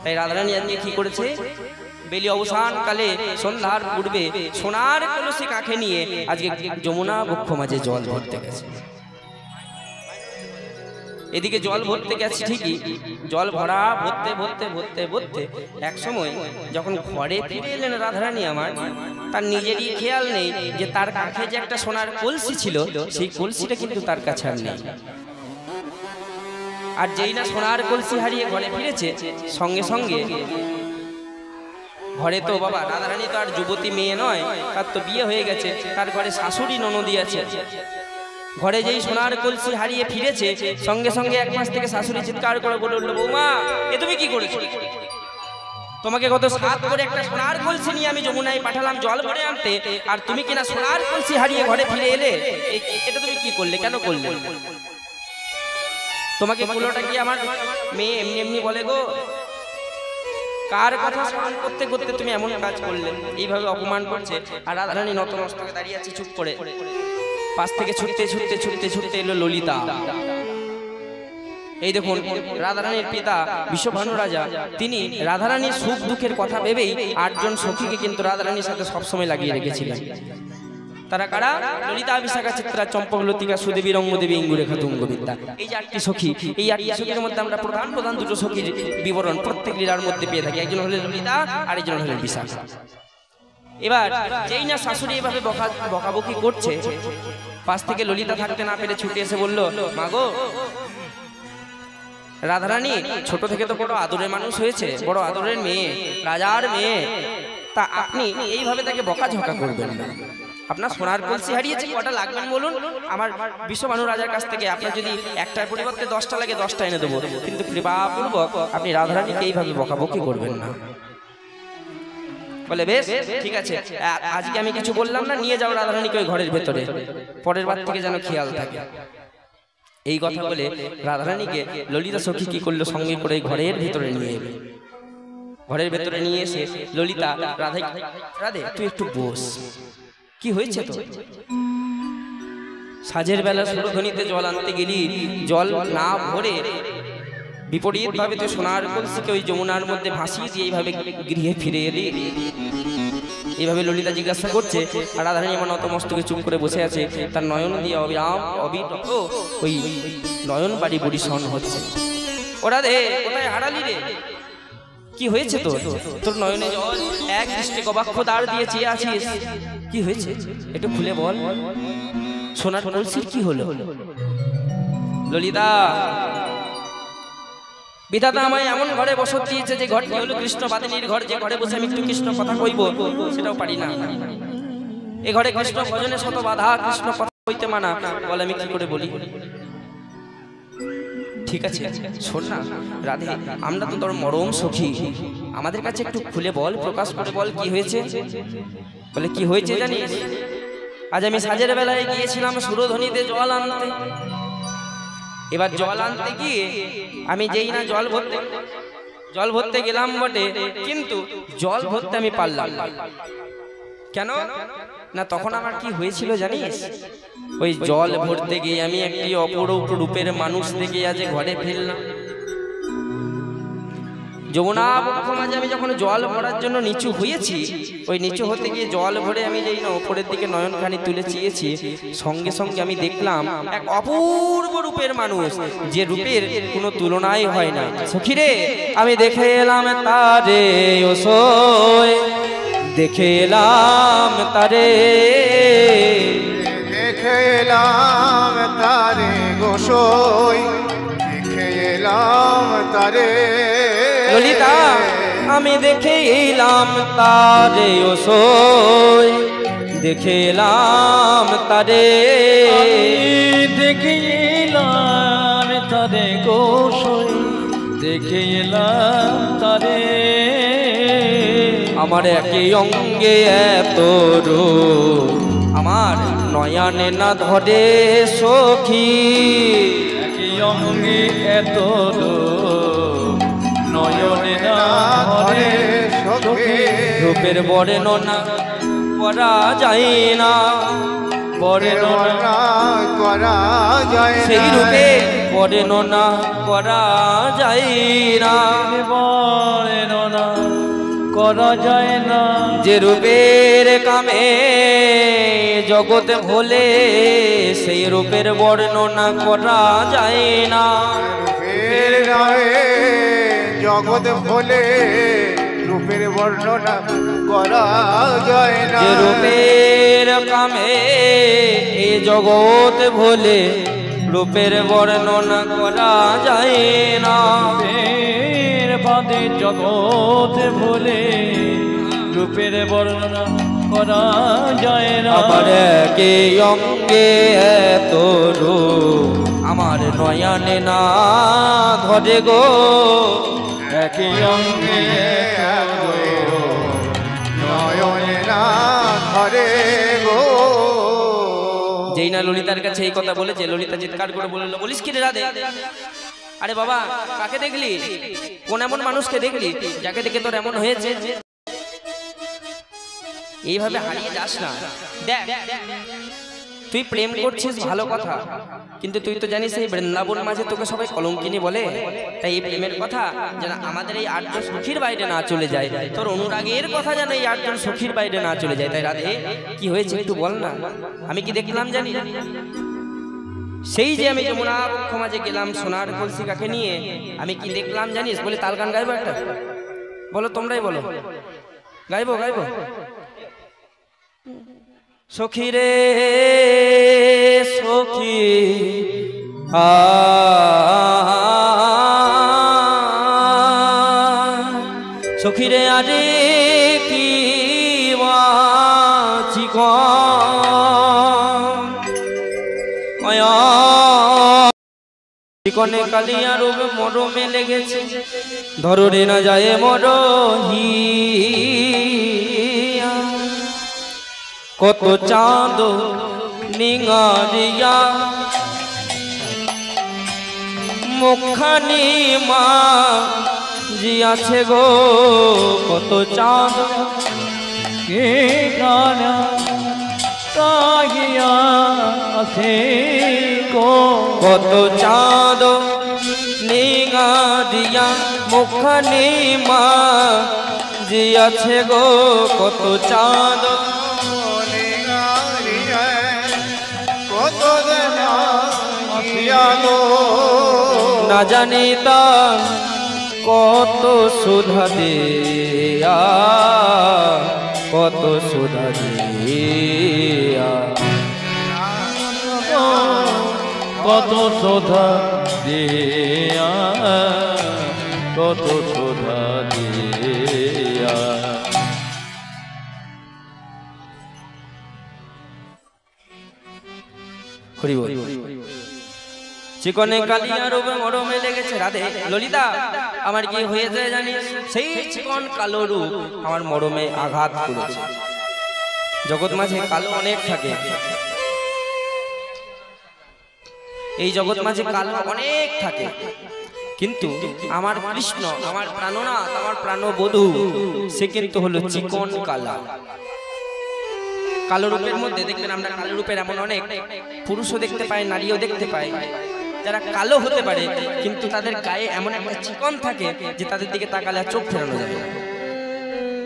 তাই রাধারানী আজকে কি করেছে, বেলি অবসান কালে সন্ধ্যার পূর্বে সোনার কলসি কাঁখে নিয়ে আজকে যমুনা বক্ষ মাঝে জল ভরতে গেছে। এদিকে জল ভরতে গেছে ঠিকই, জল ভরা ভরতে ভরতে ভরতে ভরতে এক সময় যখন ঘরে ফিরে এলেন রাধারানী আমার, তার নিজেরই খেয়াল নেই যে তার কাছে যে একটা সোনার কলসি ছিল সেই কলসিটা কিন্তু তার কাছে আর নেই। আর যেই না সোনার কলসি হারিয়ে ঘরে ফিরেছে, সঙ্গে সঙ্গে ঘরে তো বাবা রাধারানী তো আর যুবতী মেয়ে নয়, তার তো বিয়ে হয়ে গেছে, তার ঘরে শাশুড়ি ননদি আছে। ঘরে যেই সোনার কলসি হারিয়ে ফিরেছে, সঙ্গে সঙ্গে এক মাস থেকে শাশুড়ি চিৎকার করে বলে উঠলো, বৌমা এ তুমি কি করেছো? তোমাকে কত সাত করে একটা সোনার কলসি নিয়ে আমি যমুনায় পাঠালাম জল ভরে আনতে, আর তুমি কিনা সোনার কলসি হারিয়ে ঘরে ফিরে এলে, এটা তুমি কি করলে, কেন করলে? তোমাকে বলোটা কি আমার মেয়ে এমনি এমনি বলে গো? কার কথা স্মরণ করতে করতে তুমি এমন কাজ করলে? এইভাবে অপমান করছে, আর রাধারানী নতমস্তকে দাঁড়িয়ে আছে চুপ করে। পাশ থেকে ছুটতে ছুটতে ছুটতে ছুটতে এলো ললিতা। এই দেখুন রাধারানীর পিতা বিশ্বভানু রাজা, তিনি রাধারানীর সুখ দুঃখের কথা ভেবেই 8 জন সখীকে কিন্তু রাধারানীর সাথে সবসময় লাগিয়ে রেখেছিলেন। তারা কারা? ললিতা, বিশাখা, চিত্রা, চম্পকলতিকা, সুদেবী, রঙ্গদেবী, ইঙ্গুরেখা, তুঙ্গবিদ্যা। এই যে 8টি সখী, এই 8টি সখীর মধ্যে আমরা প্রধান প্রধান 2টো সখীর বিবরণ প্রত্যেক লীলার মধ্যে পেয়ে থাকি। একজন হলেন ললিতা আর একজন হলেন বিশাখা। এবার যেই না শাশুড়ি এভাবে বকাবকি করছে, পাশ থেকে ললিতা থাকতে না পেরে ছুটে এসে বলল, মাগো রাধারানী ছোট থেকে তো বড় আদরের মানুষ হয়েছে, বড় আদরের মেয়ে, রাজার মেয়ে, তা আপনি এইভাবে তাকে বকাঝকা করবেন না। আপনার সোনার কলসি হারিয়েছে, কটা লাগবেন বলুন? আমার বিশ্বভানু রাজার কাছ থেকে আপনার যদি একটার পরিবর্তে 10টা লাগে 10টা এনে দেবো, কিন্তু কৃপাপূর্বক আপনি রাধারানীকে এইভাবে বকাবকি করবেন না। বলে বেশ ঠিক আছে, আজকে আমি কিছু বললাম না, নিয়ে যাও রাধারানীকে ওই ঘরের ভেতরে, পরের বার থেকে যেন খেয়াল থাকে। এই কথা বলে রাধারানীকে ললিতা সখী কি করলো, সঙ্গে করে ঘরের ভেতরে নিয়ে এলো। ঘরের ভেতরে নিয়ে এসে ললিতা, রাধে তুই একটু বস, কি হয়েছে তো? সাজের বেলা সুরধ্বনিতে জল আনতে গেলি, জল না ভরে বিপরীত ভাবে তো সোনার কলসিকে ওই যমুনার মধ্যে ভাসিয়ে দিয়ে এইভাবে গৃহে ফিরে এলি। এইভাবে ললিতা জিজ্ঞাসা করছে, আর রাধারানী আমার নতমস্তকে চুপ করে বসে আছে, তার নয়ন দিয়ে অবিরত ওই নয়ন বাড়ি বরিশন হচ্ছে। ও রাধে, কোথায় হারালি রে? কি হয়েছে তোর নয়নে জল, এক দৃষ্টে গবাক্ষ দাঁড় দিয়ে চেয়ে আছিস, কি হয়েছে একটু খুলে বল। সোনার কলসির কি হলো? ললিতা, বিধাতা আমায় এমন ঘরে বসত দিয়েছে যে ঘরটি হলো কৃষ্ণ বাদিনীর ঘর, যে ঘরে বসে আমি একটু কৃষ্ণ কথা কইব সেটাও পারি না। এ ঘরে কৃষ্ণ ভজনে শত বাধা, কৃষ্ণ কথা কইতে মানা, বলে আমি কি করে বলি? ঠিক আছে শোন না রাধে, আমরা তো তোর মরম সখী, আমাদের কাছে একটু খুলে বল, প্রকাশ করে বল কি হয়েছে। বলে কি হয়েছে জানিস? আজ আমি সাজের বেলায় গিয়েছিলাম সুরধ্বনিতে জল আনতে। এবার জল আনতে গিয়ে আমি যেই না জল ভরতে গেলাম বটে, কিন্তু জল ভরতে আমি পারলাম না। কেন না, তখন আমার কি হয়েছিল জানিস? ওই জল ভরতে গিয়ে আমি একটি অপরূপ রূপের মানুষ দেখে আজ ঘরে ফিরলাম। যমুনা বক্ষ মাঝে আমি যখন জল ভরার জন্য নিচু হয়েছি, ওই নিচু হতে গিয়ে জল ভরে আমি যেই না ওপরের দিকে নয়নখানি তুলে চেয়েছি, সঙ্গে সঙ্গে আমি দেখলাম এক অপূর্ব রূপের মানুষ, যে রূপের কোনো তুলনাই হয় না। সখীরে, আমি দেখে এলাম তারে ওসোয়, দেখে এলাম তারে, দেখে এলাম তারে গোসোই, দেখে এলাম তারে। ললিতা, আমি দেখে এলাম তারে ওসোই, দেখে এলাম তারে, দেখে এলাম তারে গোসোই, দেখে এলাম তারে। আমার একই অঙ্গে এত রূপ, আমার নয়নে না ধরে সখী, একই অঙ্গে এত রূপ, নয়নে না ধরে সখী। রূপের বর্ণনা করা যায় না, বর্ণনা করা যায় সেই রূপে বর্ণনা করা যায় না। করা যায় না। যে রূপের কামে জগৎ ভোলে সেই রূপের বর্ণনা করা যায় না। রূপের নামে জগৎ ভোলে রূপের বর্ণনা করা যায় না। যে রূপের কামে এ জগৎ ভোলে রূপের বর্ণনা করা যায় না। রূপের বাদে জগৎ ভোলে রূপের বর্ণনা করা যায় না। আমার একে অঙ্গে এত রূপ আমার নয়নে না ধরে গো। একই অঙ্গে নয়নে না ধরে গো। যেই না ললিতার কাছে এই কথা বলেছে, ললিতা চিৎকার করে বলল, বলিস কি রে রাধে? আরে বাবা, কাকে দেখলি? কোন এমন মানুষকে দেখলি যাকে দেখে তোর এমন হয়েছে? এইভাবে হারিয়ে যাস না। দেখ, তুই প্রেম করছিস ভালো কথা, কিন্তু তুই তো জানিস এই বৃন্দাবন মাঝে তোকে সবাই কলঙ্কিনী বলে। তাই এই প্রেমের কথা যেন আমাদের এই 8 জন সখীর বাইরে না চলে যায়, তোর অনুরাগের কথা যেন এই 8 জন সখীর বাইরে না চলে যায়। তাই রাধে, কি হয়েছে একটু বল না। আমি কি দেখলাম জানি? সেই যে আমি যমুনা বক্ষ মাঝে গেলাম সোনার কলসি কাকে নিয়ে, আমি কি দেখলাম জানিস? বলে তাল গান গাইবো একটা? বলো, তোমরাই বলো। গাইবো গাইবো। সখী রে সখী সখী রে আরে কি চিকনে কালিয়া রূপ মরমে লেগেছে, ধরো রে না যায় মরহি। কত চাঁদ নিঙারিয়া মুখখানি মা জিয়াছে গো। কত চাঁদ কে গানা তাহিয়া আছে গো। কত চাঁদ নিঙারিয়া মুখখানি মা জিয়াছে গো। কত চাঁদ কত গো না জানি তা কত সুধা দেয়া, কত সুধা দেয়া। কত শোধা দিয়া, কত শোধা দিয়া। হরি বল। চিকনে কালিয়া রূপে মরমে লেগেছে। রাধে, ললিতা, আমার কি হয়েছে জানিস? সেই চিকন কালো রূপ আমার মরমে আঘাত করেছে। জগৎ মাঝে কালো অনেক থাকে, এই জগৎ মাঝে কালো অনেক থাকে, কিন্তু আমার কৃষ্ণ, আমার প্রাণনাথ, আমার প্রাণবধূ, সে কিন্তু হলো চিকন কালা। কালো রূপের মধ্যে দেখবেন আমরা কালো রূপের এমন অনেক পুরুষও দেখতে পাই, নারীও দেখতে পাই, যারা কালো হতে পারে কিন্তু তাদের গায়ে এমন একটা চিকন থাকে যে তাদের দিকে তাকালে আর চোখ ফেরানো যাবে।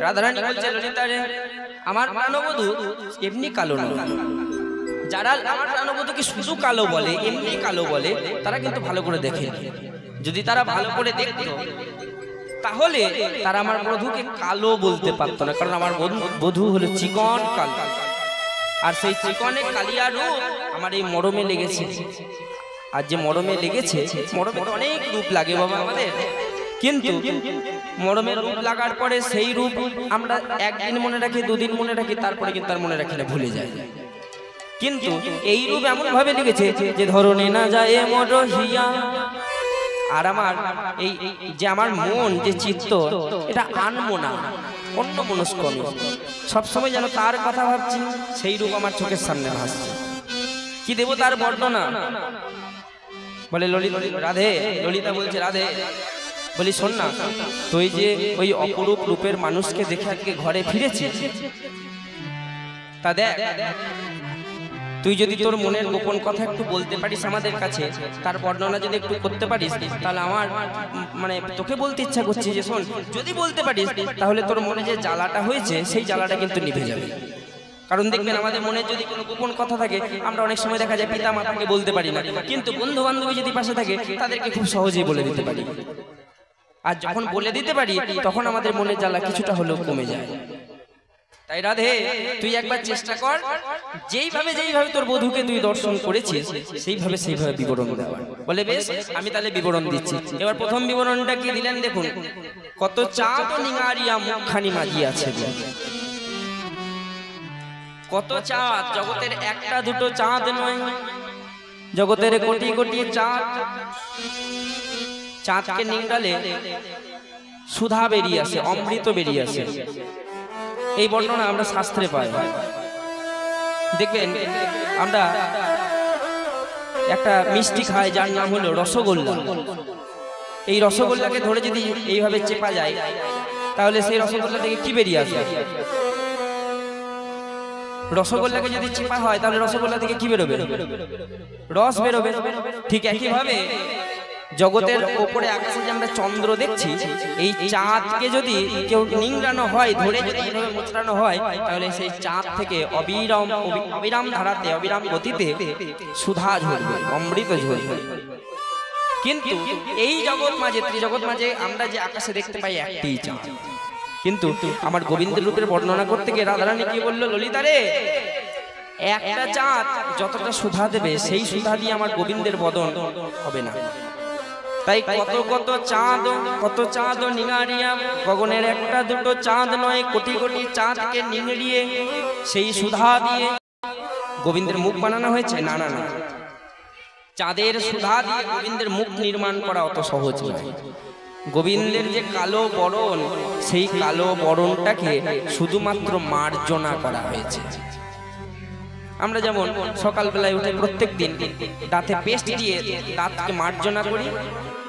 রাধারানী বলছে, ললিতা রে, আমার প্রাণবধূ এমনি কালো নয়। যারা আমার প্রাণবধূকে শুধু কালো বলে, এমনি কালো বলে, তারা কিন্তু ভালো করে দেখে। যদি তারা ভালো করে দেখতো তাহলে তারা আমার বধূকে কালো বলতে পারতো না, কারণ আমার বধূ হলো চিকন কালো। আর সেই চিকনে কালিয়া রূপ আমার এই মরমে লেগেছে। আর যে মরমে লেগেছে, মরমে অনেক রূপ লাগে বাবা আমাদের, কিন্তু মরমের রূপ লাগার পরে সেই রূপ আমরা একদিন মনে রাখি, দুদিন মনে রাখি, তারপরে কিন্তু আর মনে রাখি না, ভুলে যায়। কিন্তু এই রূপ এমন ভাবে লেগেছে যে ধরনে না যায় মরহিয়া। আর আমার এই যে আমার মন, যে চিত্ত, এটা আনমনা, অন্য মনস্ক, সবসময় যেন তার কথা ভাবছি, সেই রূপ আমার চোখের সামনে ভাসছে। কি দেব তার বর্ণনা? বলে রাধে, ললিতা বলছে, রাধে, বলি শোন না, তুই যে ওই অপরূপ রূপের মানুষকে দেখে আজকে ঘরে ফিরেছিস, তা দেখ তুই যদি তোর মনের গোপন কথা একটু বলতে পারিস আমাদের কাছে, তার বর্ণনা যদি একটু করতে পারিস, তাহলে আমার মানে তোকে বলতে ইচ্ছা করছে যে শোন, যদি বলতে পারিস তাহলে তোর মনে যে জ্বালাটা হয়েছে সেই জ্বালাটা কিন্তু নিভে যাবে। কারণ দেখবেন আমাদের মনে যদি কোনো গোপন কথা থাকে, আমরা অনেক সময় দেখা যায় পিতা মাতাকে বলতে পারি না, কিন্তু বন্ধু বান্ধবী যদি পাশে থাকে তাদেরকে খুব সহজেই বলে দিতে পারি। আর যখন বলে দিতে পারি তখন আমাদের মনের জ্বালা কিছুটা হলেও কমে যায়। তাই রাধে, তুই একবার চেষ্টা কর, যেইভাবে তোর বধূকে তুই দর্শন করেছিস সেইভাবে বিবরণ দেওয়ার। বলে বেশ, আমি তাহলে বিবরণ দিচ্ছি। এবার প্রথম বিবরণটা কি দিলেন দেখুন, কত চাঁদ নিঙারিয়া মুখখানি মাজিয়াছে। কত চাঁদ, জগতের একটা দুটো চাঁদ নয়, জগতের কোটি কোটি চাঁদ। চাঁদকে নিংড়ালে সুধা বেরিয়ে আসে, অমৃত বেরিয়ে আসে। এই বর্ণনা আমরা শাস্ত্রে পাই। দেখবেন আমরা একটা মিষ্টি খাই যার নাম হলো রসগোল্লা। এই রসগোল্লাকে ধরে যদি এইভাবে চেপা যায় তাহলে সেই রসগোল্লা থেকে কি বেরিয়ে আসে? রসগোল্লাকে যদি চেপা হয় তাহলে রসগোল্লা থেকে কি বেরোবে? রস বেরোবে। ঠিক একইভাবে জগতের উপরে আকাশে যে আমরা চন্দ্র দেখছি, এই চাঁদকে যদি কেউ নিংড়ানো হয়, ধরে যদি এইভাবে মোচড়ানো হয়, তাহলে সেই চাঁদ থেকে অবিরাম ধারাতে, অবিরাম গতিতে সুধা ঝরবে, অমৃত ঝরবে। কিন্তু এই জগৎ মাঝে, ত্রিজগৎ মাঝে আমরা যে আকাশে দেখতে পাই একটি চাঁদ। কিন্তু আমার গোবিন্দের রূপের বর্ণনা করতে গিয়ে রাধারানী কি বললো, ললিতা রে, একটা চাঁদ যতটা সুধা দেবে সেই সুধা দিয়ে আমার গোবিন্দের বদন হবে না। তাই কত চাঁদ নিঙারিয়া, গগনের একটা দুটো চাঁদ নয়, কোটি কোটি চাঁদকে নিংড়িয়ে সেই সুধা দিয়ে গোবিন্দের মুখ বানানো হয়েছে। না না না, চাঁদের সুধা দিয়ে গোবিন্দের মুখ নির্মাণ করা অত সহজ নয়। গোবিন্দের যে কালো বরণ, সেই কালো বরণটাকে শুধুমাত্র মার্জনা করা হয়েছে। আমরা যেমন সকালবেলায় উঠে প্রত্যেক দিন দাঁতে পেস্ট দিয়ে দাঁতকে মার্জনা করি।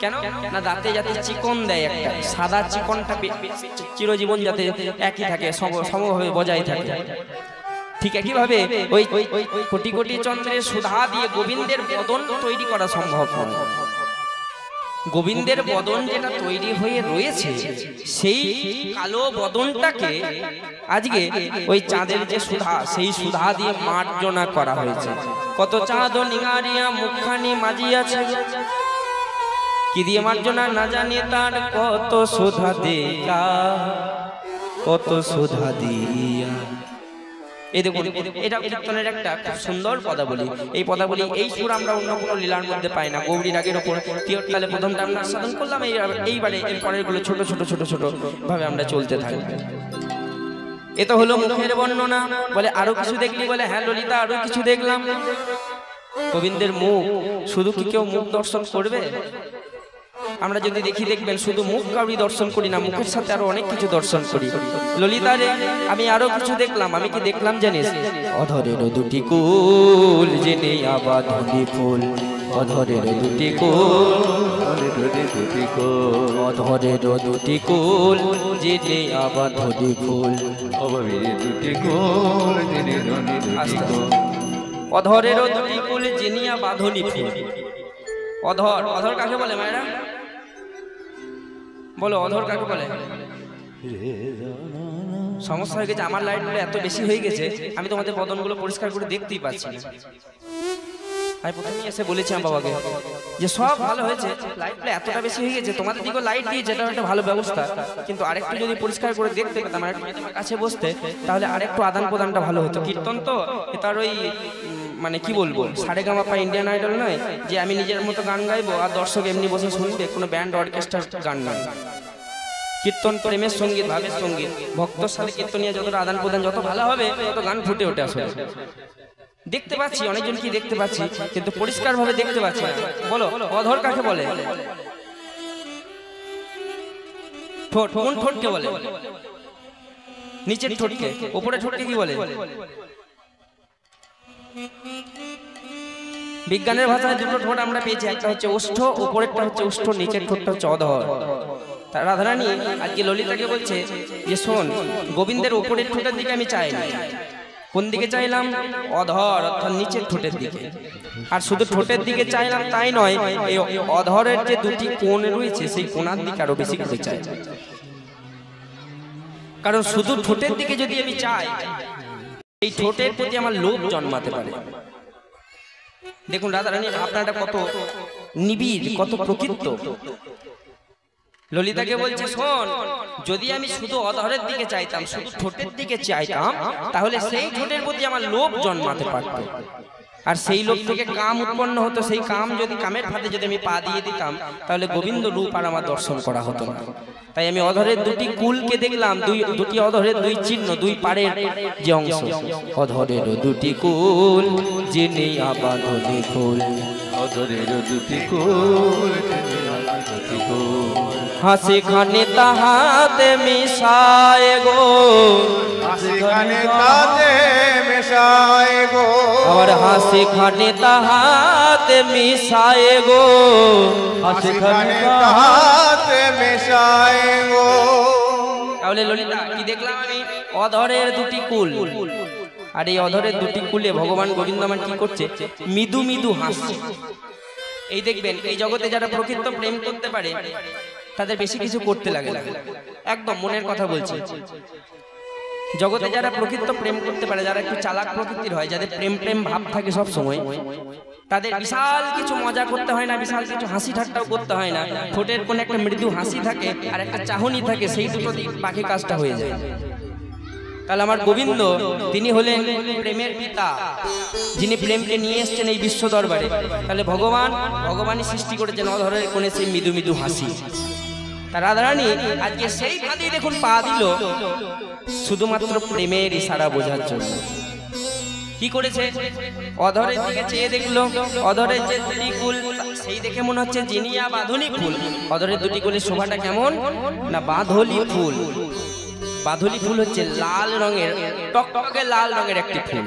কেন না, দাঁতে যাতে চিকন দেয়, একটা সাদা চিকনটা চিরজীবন যাতে একই থাকে, সমভাবে বজায় থাকে। ঠিক একইভাবে ওই কোটি কোটি চন্দ্রের সুধা দিয়ে গোবিন্দের বদন তৈরি করা সম্ভব নয়। গোবিন্দের বদন যেটা তৈরি হয়ে রয়েছে, সেই কালো বদনটাকে আজকে ওই চাঁদের যে সুধা, সেই সুধা দিয়ে মার্জনা করা হয়েছে। কত চাঁদ নিঙারিয়া মুখখানি মাজিয়াছে, কি দিয়ে মার্জনা না জানি তার, কত সুধা দিয়া, কত সুধা দিয়া। এই দেখুন, এটা কীর্তনের একটা খুব সুন্দর পদাবলী। এই পদাবলী, এই সুর আমরা অন্য কোনো লীলার মধ্যে পাই না। গৌরী রাগের ওপর তিয়তকালে প্রথমটা আমরা সাধন করলাম, এইবারে এর পরের গুলো ছোট ছোট ছোট ছোট ভাবে আমরা চলতে থাকি। এটা হলো মুখের বর্ণনা। বলে আরো কিছু দেখলি? বলে হ্যাঁ ললিতা, আরো কিছু দেখলাম। গোবিন্দের মুখ, শুধু কি কেউ মুখ দর্শন করবে? আমরা যদি দেখি দেখবেন শুধু মুখ কাউরি দর্শন করি না, মুখের সাথে আরো অনেক কিছু দর্শন করি। ললিতা রে, আমি আরো কিছু দেখলাম। আমি কি দেখলাম জানিস? অধরের দুটি কুল জেনে আবাধনি ফুল, অধরের দুটি কুল, অধরের দুটি কুল জেনে আবাধনি ফুল, অধরের দুটি কুল জেনে অধরের দুটি কুল জেনিয়া বাঁধনি ফুল। অধর, অধর কাকে বলে মায়েরা? বলো, অধর কাকে বলে? সমস্যা হয়ে গেছে, আমার লাইটগুলো এত বেশি হয়ে গেছে, আমি তোমাদের বদনগুলো পরিষ্কার করে দেখতেই পাচ্ছি না। আমি প্রথমেই এসে বলেছিলাম বাবাকে যে সব ভালো হয়েছে, লাইটগুলো এতটা বেশি হয়ে গেছে, তোমাদের দিকেও লাইট দিয়ে, যেটা একটা ভালো ব্যবস্থা, কিন্তু আরেকটু যদি পরিষ্কার করে দেখতে পেতাম, আর কাছে বসতে, তাহলে আরেকটু আদান প্রদানটা ভালো হতো। কীর্তন তো তার ওই মানে কি বলবো, সারেগামাপা ইন্ডিয়ান আইডল নয় যে আমি নিজের মতো গান গাইবো আর দর্শক এমনি বসে শুনবে, কোনো ব্যান্ড অর্কেস্ট্রার গান নয়। কীর্তন প্রেমের সঙ্গীত, ভাবের সঙ্গীত। ভক্তর সাথে কীর্তনিয়া যতটা আদান প্রদান যত ভালো হবে, তত গান ফুটে ওঠে। আসলে দেখতে পাচ্ছি অনেকজন কি দেখতে পাচ্ছি, কিন্তু পরিষ্কার ভাবে দেখতে পাচ্ছি না। বলো, অধর কাকে বলে? ঠোঁট, কোন ঠোঁটকে বলে? নিচের ঠোঁটকে। উপরে ঠোঁটকে কি বলে? বিজ্ঞানের ভাষায় দুটো ঠোঁট আমরা পেয়েছি, একটা হচ্ছে ওষ্ঠ, উপরেরটা হচ্ছে ওষ্ঠ, নিচের ঠোঁটটা হচ্ছে অধর। রাধারানী আজকে ললিতাকে বলছে যে শোন, গোবিন্দের উপরের ঠোঁটের দিকে আমি চাই না, কোন দিকে চাইলাম? অধর, অর্থাৎ নিচের ঠোঁটের দিকে। আর শুধু ঠোঁটের দিকে চাইলাম তাই নয়, এই অধরের যে দুটি কোণ রয়েছে সেই কোণার দিকে আরো বেশি করে চাই। কারণ শুধু ঠোঁটের দিকে যদি আমি চাই, এই ঠোঁটের প্রতি আমার লোভ জন্মাতে পারে। দেখুন রাধারানী আপনারা কত নিবিড়, কত প্রকৃত। ললিতাকে বলছে, শোন, যদি আমি শুধু অধরের দিকে চাইতাম, শুধু ঠোঁটের দিকে চাইতাম, তাহলে সেই ঠোঁটের প্রতি আমার লোভ জন্মাতে পারত। আর সেই লোভ থেকে কাম উৎপন্ন হতো। সেই কাম যদি, কামের ফাঁদে যদি আমি পা দিয়ে দিতাম, তাহলে গোবিন্দ রূপ আর আমার দর্শন করা হতো না। তাই আমি অধরের দুটি কুলকে দেখলাম, দুটি অধরের দুই চিহ্ন, দুই পাড়ের যে অংশ। অধরের দুটি কুল যিনি আবাধনে ফুল, অধরের দুটি কুল, দুটি কুল, হাসি খানে তাহাতে মিশায় গো, হাসি খানে তাতে মেশায় গো, আর হাসি খানে তাহাতে মিশায় গো, হাসি খানে তাতে মেশায় গো। তাহলে ললিতা কি দেখলাম আমি? অধরের দুটি কুল। আর এই অধরের দুটি কুলে ভগবান গোবিন্দ আমার কি করছে? মৃদু মৃদু হাসি। এই দেখবেন, এই জগতে যারা প্রকৃত প্রেম করতে পারে তাদের বেশি কিছু করতে লাগে না। একদম মনের কথা বলছি। জগতে যারা প্রকৃত প্রেম করতে পারে, যারা একটু চালাক প্রকৃতির হয়, যাদের প্রেম প্রেম ভাব থাকে সব সময়, তাদের বিশাল কিছু মজা করতে হয় না, বিশাল কিছু হাসি ঠাট্টাও করতে হয় না। ঠোঁটের কোণে একটা মৃদু হাসি থাকে আর একটা চাহনি থাকে, সেই দুটো দিয়ে বাকি কাজটা হয়ে যায়। তাহলে আমার গোবিন্দ তিনি হলেন প্রেমের পিতা, যিনি প্রেমকে নিয়ে এসছেন এই বিশ্ব দরবারে। তাহলে ভগবানই সৃষ্টি করেছেন অধরের কোণে সেই মৃদু মৃদু হাসি। তার রাধারানী আজকে সেই ফাঁদেই দেখুন পা দিল, শুধুমাত্র প্রেমের ইশারা বোঝার জন্য। কি করেছে? অধরের দিকে চেয়ে দেখলো, অধরের যে দুটি কুল, সেই দেখে মনে হচ্ছে জিনিয়া বাঁধনি ফুল। অধরের দুটি কুলের শোভাটা কেমন না? বাঁধলি ফুল। বাঁধলি ফুল হচ্ছে লাল রঙের, টকটকে লাল রঙের একটি ফুল।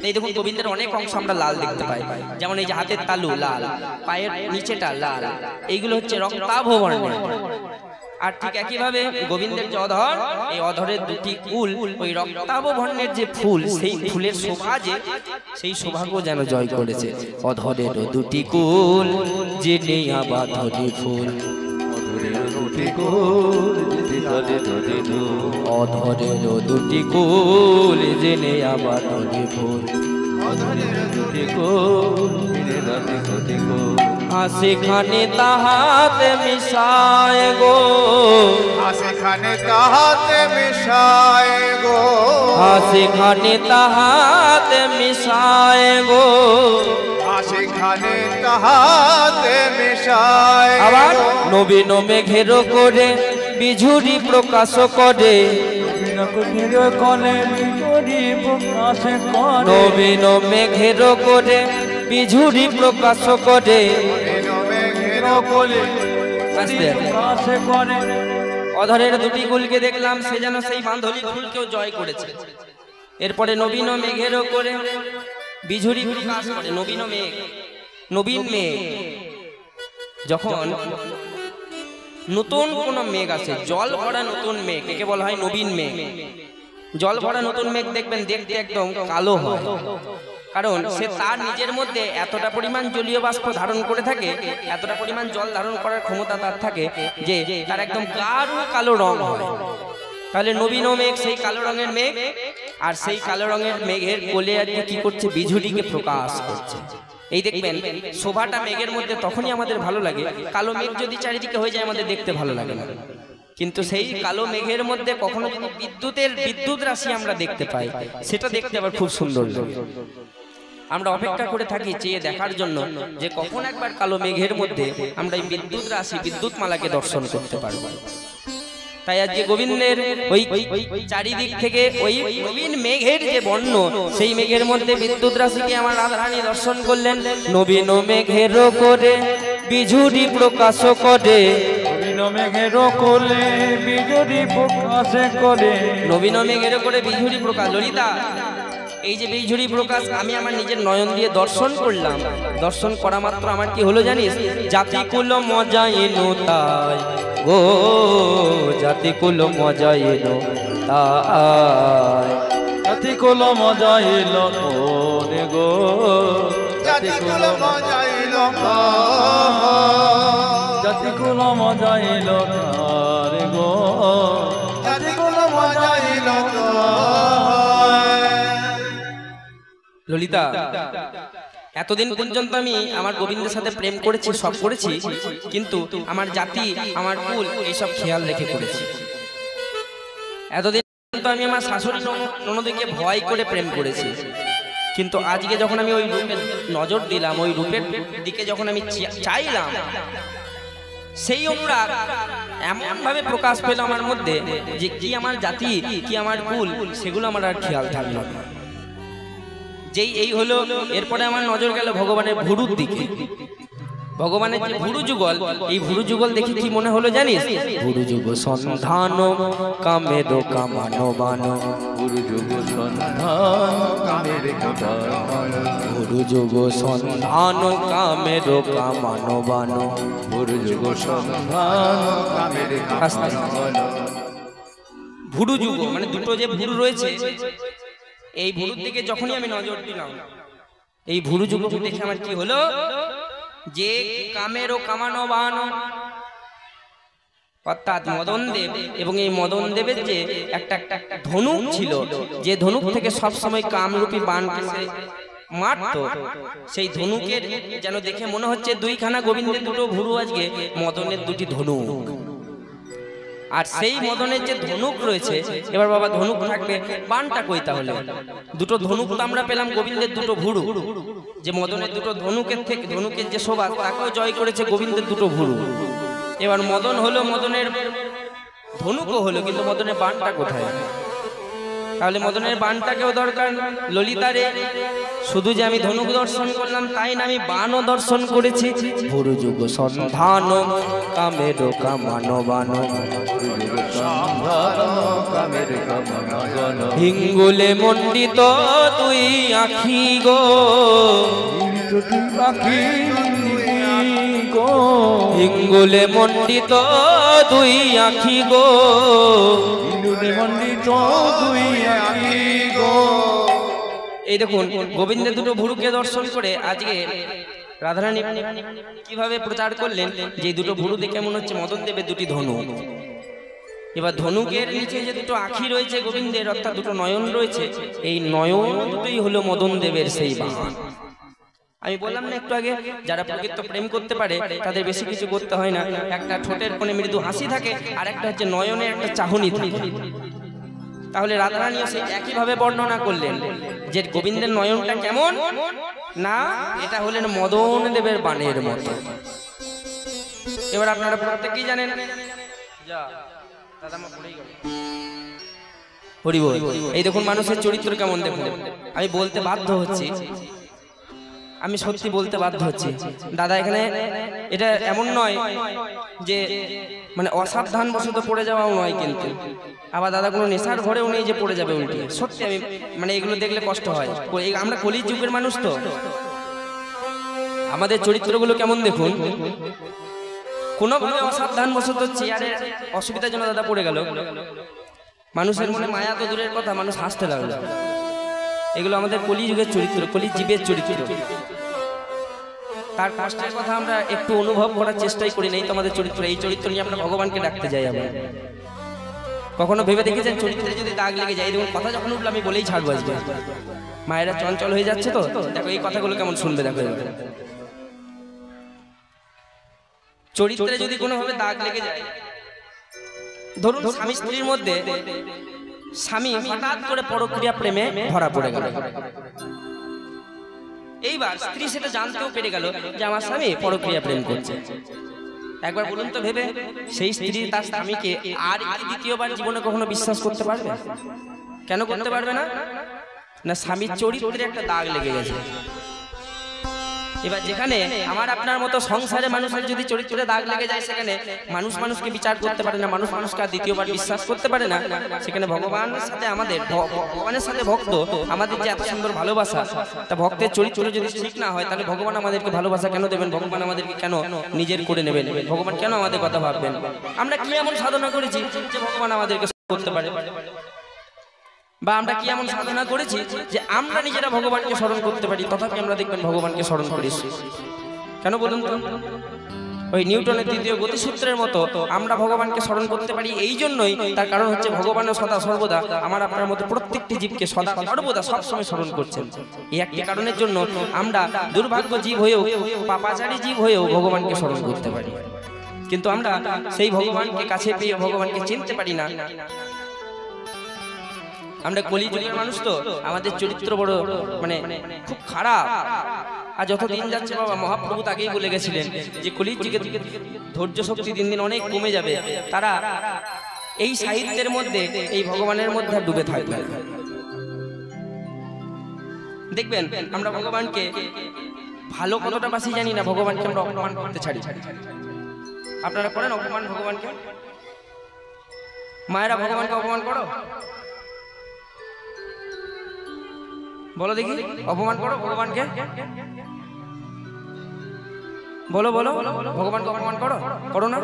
এই দেখুন গোবিন্দের অনেক অংশ আমরা লাল দেখতে পাই, যেমন এই যে হাতের তালু লাল, পায়ের নিচেটা লাল, এইগুলো হচ্ছে রক্তাভ বর্ণের। আর ঠিক একইভাবে গোবিন্দের যে অধর, এই অধরের দুটি কুল ওই রক্তাভ বর্ণের যে ফুল, সেই ফুলের শোভা, যে সেই শোভাকেও যেন জয় করেছে। অধরের দুটি কুল যিনি আবাধনি ফুল, অধরের দুটি কুল, ধরে ধরে ধুল, অধরের দুটি কুল যিনি আবাধনি ফুল, অধরের দুটি কুল, ধীরে ধরে ধরে কুল, হাসি খানে তাহাতে মিশায় গো, হাসি খানে তাহাতে মেশায় গো, হাসি খানে তাহাতে মিশায় গো। হাসি খানে তাহাতে মেশায় গো। আবার নবীন মেঘের করে বিঝুরি প্রকাশ করে, নবীন মেঘের করে বিঝুরি প্রকাশ করে। অধরের দুটি কুলকে দেখলাম, সে যেন সেই বাঁধলি ফুলকেও জয় করেছে। এরপরে নবীন মেঘের করে বিঝুরি প্রকাশ করে। নবীন মেঘ, নবীন মেঘ যখন নতুন কোন মেঘ আসে, জল ভরা নতুন মেঘ, একে বলা হয় নবীন মেঘ। জল ভরা নতুন মেঘ দেখবেন দেখতে একদম কালো হয়, কারণ সে তার নিজের মধ্যে এতটা পরিমাণ জলীয় বাষ্প ধারণ করে থাকে, এতটা পরিমাণ জল ধারণ করার ক্ষমতা তার থাকে যে তার একদম গাঢ় কালো রং হয়। তাহলে নবীন মেঘ সেই কালো রঙের মেঘ, আর সেই কালো রঙের মেঘের কোলে আজকে কি করছে? বিঝুরিকে প্রকাশ করছে। এই দেখবেন শোভাটা মেঘের মধ্যে তখনই আমাদের ভালো লাগে। কালো মেঘ যদি চারিদিকে হয়ে যায় আমাদের দেখতে ভালো লাগে না, কিন্তু সেই কালো মেঘের মধ্যে কখনো যদি বিদ্যুৎ রাশি আমরা দেখতে পাই, সেটা দেখতে আবার খুব সুন্দর লাগে। আমরা অপেক্ষা করে থাকি চেয়ে দেখার জন্য যে কখন একবার কালো মেঘের মধ্যে আমরা এই বিদ্যুৎ রাশি, বিদ্যুৎ মালাকে দর্শন করতে পারবো। তাই আজকে গোবিন্দের ওই চারিদিক থেকে ওই নবীন মেঘের যে বর্ণ, সেই মেঘের মধ্যে বিদ্যুৎ রাশিকে আমার রাধারানী দর্শন করলেন। নবীন মেঘের করে বিঝুরি প্রকাশ করে, নবীন মেঘের কোলে বিজুরি প্রকাশ করে, নবীন মেঘের করে বিঝুরি প্রকাশ। ললিতা, এই যে বিঝুরি প্রকাশ আমি আমার নিজের নয়ন দিয়ে দর্শন করলাম। দর্শন করা মাত্র আমার কি হলো জানিস? জাতিকুল মজা এলো তাই গো, জাতিকুল মজা এলো তাই, জাতি কুল মজাইল কোনে গো জাতি কুল মজাইল জাতি কুল মজাইল কারে গো জাতি কুল মজাইল ললিতা, এতদিন পর্যন্ত আমি আমার গোবিন্দের সাথে প্রেম করেছি, সব করেছি, কিন্তু আমার জাতি আমার কুল এইসব খেয়াল রেখে করেছি। এতদিন পর্যন্ত আমি আমার শাশুড়ি ননদকে ভয় করে প্রেম করেছি, কিন্তু আজকে যখন আমি ওই রূপের নজর দিলাম, ওই রূপের দিকে যখন আমি চাইলাম, সেই অনুরাগ এমন ভাবে প্রকাশ পেল আমার মধ্যে যে কি আমার জাতি কি আমার কুল সেগুলো আমার আর খেয়াল থাকলো না। যেই এই হলো, এরপরে আমার নজর গেল ভগবানের ভুরুর দিকে। ভগবানের যে ভুরু যুগল, এই ভুরু যুগল দেখে কি মনে হলো জানিস? ভুরু যুগ সন্ধান কামের কামানো বানো, গুরু যুগ সন্ধান কামের কামানো, ভুরু যুগ সন্ধান কামের কামানো বানো, গুরু যুগ সন্ধান কামের কামানো। ভুরু যুগ মানে দুটো যে ভুরু রয়েছে, এই ভুরুর দিকে যখনই আমি নজর দিলাম, এই ভুরু যুগ দেখে আমার কি হলো যে কামের ও কামানো বানো, অর্থাৎ মদন দেব এবং এই মদন দেবের যে একটা ধনুক ছিল, যে ধনুক থেকে সব সময় কামরূপী বাণকে মারতো, সেই ধনুকের যেন দেখে মনে হচ্ছে দুইখানা গোবিন্দের দুটো ভুরু, আজকে মদনের দুটি ধনুক। আর সেই মদনের যে ধনুক রয়েছে, এবার বাবা ধনুক থাকবে, বানটা কই? তাহলে দুটো ধনুক তো আমরা পেলাম গোবিন্দের দুটো ভুরু, যে মদনের দুটো ধনুকের থেকে ধনুকের যে শোভা তাকেও জয় করেছে গোবিন্দের দুটো ভুরু। এবার মদন হলো, মদনের ধনুকও হলো, কিন্তু মদনের বানটা কোথায়? তাহলে মদনের বানটাকেও দরকার। ললিতারে শুধু যে আমি ধনুক দর্শন করলাম তাই না, আমি বানও দর্শন করেছি। ভুরু যুগ সন্ধান কামের কামানো বানো, কামের কামানো, হিঙ্গুলে মণ্ডিত তুই আখি গো, আখি গো, হিঙ্গুলে মণ্ডিত তুই আখি গো, হিন্দুলে মন্ডিত তুই আখি গো। এই দেখুন গোবিন্দের দুটো ভুরুকে দর্শন করে আজকে রাধারানী কিভাবে প্রচার করলেন যে দুটো ভুরু দেখে মনে হচ্ছে মদন দেবের দুটি ধনুক। এবার ধনুকের নিচে যে দুটো আখি রয়েছে গোবিন্দের, অর্থাৎ দুটো নয়ন রয়েছে, এই নয়ন দুটোই হলো মদন দেবের সেই বাহন। আমি বললাম না একটু আগে, যারা প্রকৃত প্রেম করতে পারে তাদের বেশি কিছু করতে হয় না, একটা ঠোঁটের কোণে মৃদু হাসি থাকে, আর একটা হচ্ছে নয়নে একটা চাহনি থাকে। তাহলে রাধারানীও সেই একইভাবে বর্ণনা করলেন যে গোবিন্দের নয়নটা কেমন না, এটা হলেন মদন দেবের বাণের মতো। এবার আপনারা প্রত্যেকেই জানেন, হরি বল। এই দেখুন মানুষের চরিত্র কেমন, দেখুন আমি বলতে বাধ্য হচ্ছি, আমি সত্যি বলতে বাধ্য হচ্ছি দাদা, এখানে এটা এমন নয় যে মানে অসাবধান বশত পড়ে যাওয়াও নয়, কিন্তু আবার দাদা কোনো নেশার ঘরেও নেই যে পড়ে যাবে উল্টে। সত্যি আমি মানে এগুলো দেখলে কষ্ট হয়, আমরা কলির যুগের মানুষ তো, আমাদের চরিত্রগুলো কেমন দেখুন, কোনোভাবে অসাবধান বশত চেয়ারে অসুবিধার জন্য দাদা পড়ে গেল, মানুষের মনে মায়া তো দূরের কথা, মানুষ হাসতে লাগলো। এগুলো আমাদের কলিযুগের চরিত্র, কলি জীবের চরিত্র। তার কষ্টের কথা আমরা একটু অনুভব করার চেষ্টাই করি, নেই তো আমাদের চরিত্র। এই চরিত্র নিয়ে আমরা ভগবানকে ডাকতে যাই। আমরা কখনো ভেবে দেখেছেন চরিত্রে যদি দাগ লেগে যায়? দেখুন কথা যখন উঠলো আমি বলেই ছাড়বো আজকে, মায়েরা চঞ্চল হয়ে যাচ্ছে তো, দেখো এই কথাগুলো কেমন শুনবে। দেখো চরিত্রে যদি কোনোভাবে দাগ লেগে যায়, ধরুন স্বামী স্ত্রীর মধ্যে স্বামী হঠাৎ করে পরক্রিয়া প্রেমে ধরা পড়ে গেল, এইবার স্ত্রী সেটা জানতেও পেরে গেল যে আমার স্বামী পরক্রিয়া প্রেম করছে। একবার বলুন তো ভেবে, সেই স্ত্রী তার স্বামীকে আর দ্বিতীয়বার জীবনে কখনো বিশ্বাস করতে পারবে? কেন করতে পারবে না? না, স্বামীর চরিত্রে একটা দাগ লেগে গেছে। এবার যেখানে আমার আপনার মতো সংসারে মানুষের যদি চরিত্রে দাগ লেগে যায়, সেখানে মানুষ মানুষকে বিচার করতে পারে না, মানুষ মানুষকে আর দ্বিতীয়বার বিশ্বাস করতে পারে না। সেখানে ভগবানের সাথে আমাদের, ভগবানের সাথে ভক্ত আমাদের যে এত সুন্দর ভালোবাসা, তা ভক্তের চরিত্র যদি ঠিক না হয়, তাহলে ভগবান আমাদেরকে ভালোবাসা কেন দেবেন? ভগবান আমাদেরকে কেন নিজের করে নেবেন? ভগবান কেন আমাদের কথা ভাববেন? আমরা কি এমন সাধনা করেছি যে ভগবান আমাদেরকে করতে পারে? বা আমরা কি এমন সাধনা করেছি যে আমরা নিজেরা ভগবানকে স্মরণ করতে পারি, তথাপি আমরা দেখবেন ভগবানকে স্মরণ করেছি? কেন বলুন তো? ওই নিউটনের দ্বিতীয় গতিসূত্রের মতো আমরা ভগবানকে স্মরণ করতে পারি এই জন্যই, তার কারণ হচ্ছে ভগবানও সদা সর্বদা আমার আপনার মতো প্রত্যেকটি জীবকে সদা সর্বদা সবসময় স্মরণ করছেন। এই একটি কারণের জন্য আমরা দুর্ভাগ্য জীব হয়েও, পাপাচারী জীব হয়েও ভগবানকে স্মরণ করতে পারি, কিন্তু আমরা সেই ভগবানকে কাছে পেয়ে ভগবানকে চিনতে পারি না। আমরা কলিযুগের মানুষ তো, আমাদের চরিত্র বড় মানে খুব খারাপ। আর যত দিন যাচ্ছে বাবা, মহাপ্রভু আগেই বলে গেছিলেন যে কলিযুগে ধৈর্য শক্তি দিন দিন অনেক কমে যাবে, তারা এই সাহিত্যের মধ্যে, এই ভগবানের মধ্যে ডুবে থাকবে। দেখবেন আমরা ভগবানকে ভালো কতটা বাসি জানি না, ভগবানকে আমরা অপমান করতে ছাড়ি। আপনারা করেন অপমান ভগবানকে? মায়েরা ভগবানকে অপমান করো? বলো দেখি, অপমান করো ভগবানকে? বলো বলো, ভগবানকে অপমান করো? করো না?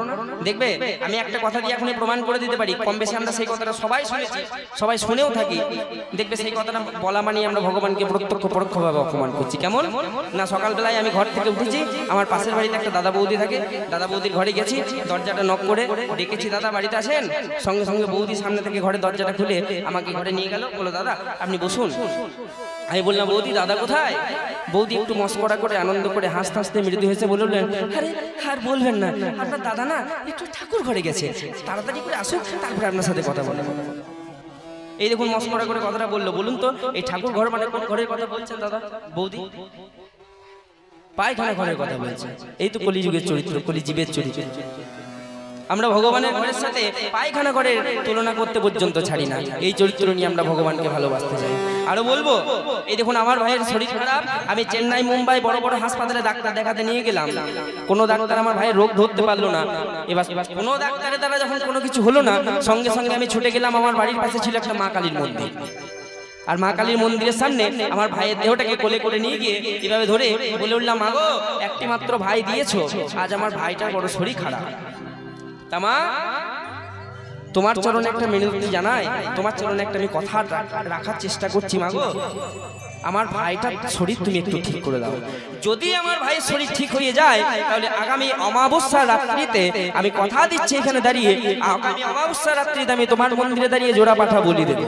দেখবে আমি একটা কথা দিয়ে এখনই প্রমাণ করে দিতে পারি, কম বেশি আমরা সেই কথাটা সবাই শুনেছি, সবাই শুনেও থাকি। দেখবে সেই কথাটা বলা মানে আমরা ভগবানকে প্রত্যক্ষ পরোক্ষভাবে অপমান করছি। কেমন না, সকালবেলায় আমি ঘর থেকে উঠেছি, আমার পাশের বাড়িতে একটা দাদা বৌদি থাকে, দাদা বৌদির ঘরে গেছি, দরজাটা নক করে ডেকেছি, দাদা বাড়িতে আসেন। সঙ্গে সঙ্গে বৌদি সামনে থেকে ঘরের দরজাটা খুলে আমাকে ঘরে নিয়ে গেল, বললো দাদা আপনি বসুন। আমি বললাম বৌদি দাদা কোথায়? বৌদি একটু মস্করা করে আনন্দ করে হাসতে হাসতে মৃদু হেসে বললেন, আরে আর বলবেন না, আপনার দাদা না একটু ঠাকুর ঘরে গেছে, তাড়াতাড়ি করে আসুন, তারপরে আপনার সাথে কথা বলবো। এই দেখুন মস্করা করে কথাটা বললো। বলুন তো এই ঠাকুর ঘর মানে কোন ঘরের কথা বলছেন দাদা বৌদি? পায়খানা ঘরের কথা বলছে। এই তো কলিযুগের চরিত্র, কলিজীবের চরিত্র। আমরা ভগবানের ঘরের সাথে পায়খানা ঘরের তুলনা করতে পর্যন্ত ছাড়ি না। এই চরিত্র নিয়ে আমরা ভগবানকে ভালোবাসতে চাই। আরো বলবো, এই দেখুন আমার ভাইয়ের শরীর খারাপ, আমি চেন্নাই মুম্বাই বড় বড় হাসপাতালে ডাক্তার দেখাতে নিয়ে গেলাম, কোনো ডাক্তার আমার ভাইয়ের রোগ ধরতে পারলো না। এবার কোনো ডাক্তারের দ্বারা যখন কোনো কিছু হলো না, সঙ্গে সঙ্গে আমি ছুটে গেলাম, আমার বাড়ির পাশে ছিল একটা মা কালীর মন্দির, আর মা কালীর মন্দিরের সামনে আমার ভাইয়ের দেহটাকে কোলে করে নিয়ে গিয়ে এভাবে ধরে বলে উঠলাম, মাগো একটি মাত্র ভাই দিয়েছো, আজ আমার ভাইটার বড় শরীর খারাপ, তামা তোমার চরণে একটা মিনতি জানাই, তোমার চরণে একটা আমি কথা রাখার চেষ্টা করছি, মাগো আমার ভাইটার শরীর তুমি একটু ঠিক করে দাও। যদি আমার ভাইয়ের শরীর ঠিক হয়ে যায়, তাহলে আগামী অমাবস্যার রাত্রিতে আমি কথা দিচ্ছি এখানে দাঁড়িয়ে, আগামী অমাবস্যার রাত্রিতে আমি তোমার মন্দিরে দাঁড়িয়ে জোড়া পাঠা বলি দেব।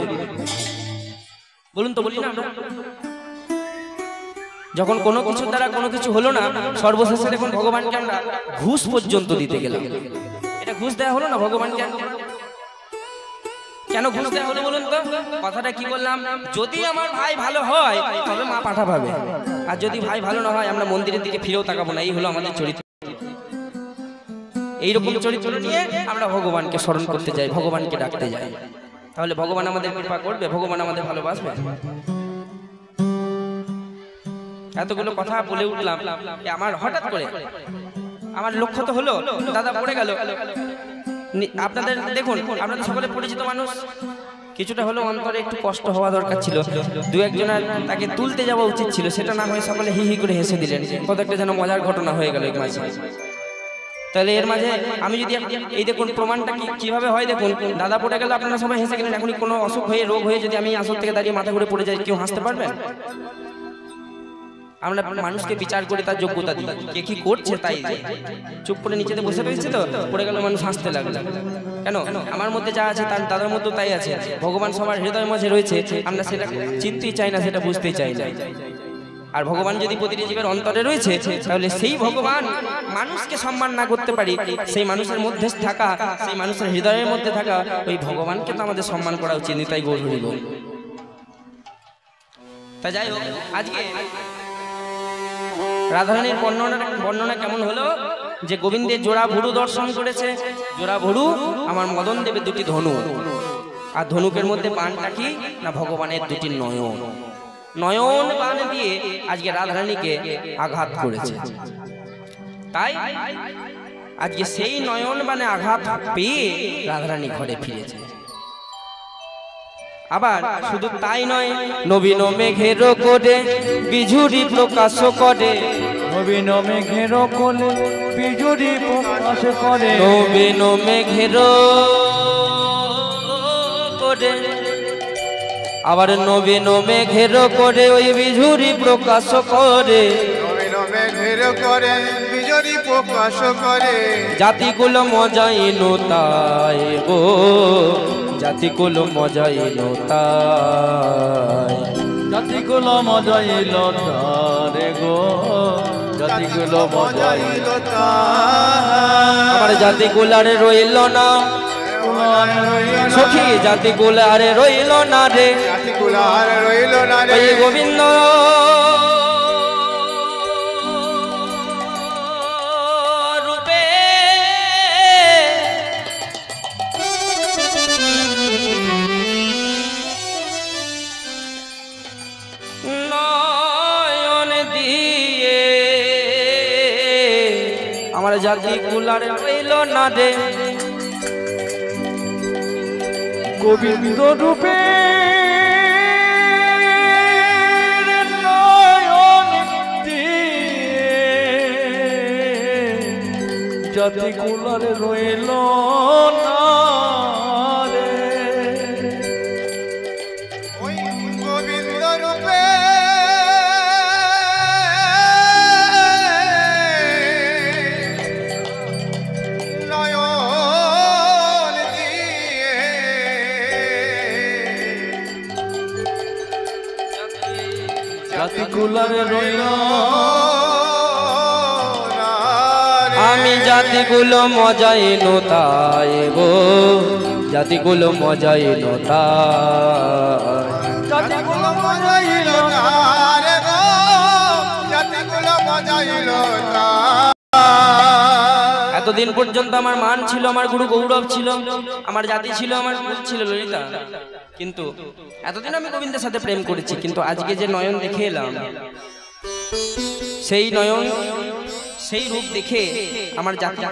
বলুন তো, বলি না আমরা? যখন কোনো কিছুর দ্বারা কোনো কিছু হলো না, সর্বশেষে দেখুন ভগবানকে আমরা ঘুষ পর্যন্ত দিতে গেলাম। এটা ঘুষ দেওয়া হলো না ভগবানকে? কেন ঘুষ দেওয়া হলো বলুন তো? কথাটা কি বললাম, যদি আমার ভাই ভালো হয় তবে মা পাঠা পাবে, আর যদি ভাই ভালো না হয় আমরা মন্দিরের দিকে ফিরেও তাকাবো না। এই হলো আমাদের চরিত্র। এইরকম চরিত্র নিয়ে আমরা ভগবানকে স্মরণ করতে যাই, ভগবানকে ডাকতে যাই, তাহলে ভগবান আমাদের কৃপা করবে, ভগবান আমাদের ভালোবাসবে। এতগুলো কথা বলে উঠলাম, আমার হঠাৎ করে আমার লক্ষ্য তো হলো দাদা পড়ে গেল। আপনাদের দেখুন, আপনাদের সকলে পরিচিত মানুষ, কিছুটা হলো অন্তরে একটু কষ্ট হওয়া দরকার ছিল, দু একজনের তাকে তুলতে যাওয়া উচিত ছিল, সেটা না হয়ে সকলে হি হি করে হেসে দিলেন, কত একটা যেন মজার ঘটনা হয়ে গেল এর মাঝে। তাহলে এর মাঝে আমি যদি এই দেখুন প্রমাণটা কিভাবে হয়, দেখুন দাদা পড়ে গেল, আপনারা সবাই হেসে গেলেন, এখনই কোনো অসুখ হয়ে রোগ হয়ে যদি আমি আসর থেকে দাঁড়িয়ে মাথা ঘুরে পড়ে যাই, কেউ হাসতে পারবেন? আমরা মানুষকে বিচার করে তার যোগ্যতা দিই, কে কি করছে তাই চুপ করে নিচেতে বসে রয়েছে, তো পড়ে গেল মানুষ হাসতে লাগলো। কেন? আমার মধ্যে যা আছে তার দাদার মধ্যেও তাই আছে, ভগবান সবার হৃদয়ের মাঝে রয়েছে, আমরা সেটা চিনতেই চাই না, সেটা বুঝতেই চাই না। আর ভগবান যদি প্রতিটি জীবের অন্তরে রয়েছে, তাহলে সেই ভগবান মানুষকে সম্মান না করতে পারি, সেই মানুষের মধ্যে থাকা, সেই মানুষের হৃদয়ের মধ্যে থাকা ওই ভগবানকে তো আমাদের সম্মান করা উচিত। তাই গৌর হইল। তা যাই হোক, আজকে রাধারানীর বর্ণনা কেমন হলো, যে গোবিন্দের জোড়া ভুরু দর্শন করেছে। জোড়া ভুরু আমার মদন দেবের দুটি ধনু, আর ধনুকের মধ্যে বানটা কি না ভগবানের দুটি নয়ন, নয়ন বান দিয়ে আজকে রাধারানীকে আঘাত করেছে। তাই আজকে সেই নয়ন বানে আঘাত পেয়ে রাধারানী ঘরে ফিরেছে। আবার শুধু তাই নয়, নবীন মেঘের কোলে বিঝুরি প্রকাশ করে, নবীন মেঘের কোলে বিজুরি প্রকাশ করে, নবীন মেঘের কোলে আবার নবীন মেঘের করে ওই বিঝুরি প্রকাশ করে, নবীন মেঘের করে বিজুরি প্রকাশ করে, জাতিকুল মজাই তাই গো, জাতিকুল মজাই তাই, জাতিকুল মজাইল তারে গো, জাতিকুল মজাইল আমার জাতিকুল আর রইল না সখী, জাতিকুল আর রইল না রে, জাতিকুল আর রইল না রে, ওই গোবিন্দ রূপে নয়ন দিয়ে আমার জাতিকুল আর রইল না রে, গোবিন্দ রূপে নয়ন দিয়ে জাতিকুলার রইল না রে, ওই গোবিন্দ রূপে নয়ন দিয়ে জাতিকুলার রইল না রে। আমি জাতিগুলো মজাই তাই গো, জাতিগুলো মজাই তাই, জাতিগুলো মজাইল না রে গো, জাতিগুলো মজাইল না। এতদিন পর্যন্ত আমার মান ছিল, আমার গুরু গৌরব ছিল, আমার জাতি ছিল, আমার কুল ছিল ললিতা, কিন্তু এতদিন আমি গোবিন্দের সাথে প্রেম করেছি, কিন্তু আজকে যে নয়ন দেখে এলাম, সেই নয়ন সেই রূপ দেখে আমার জাতি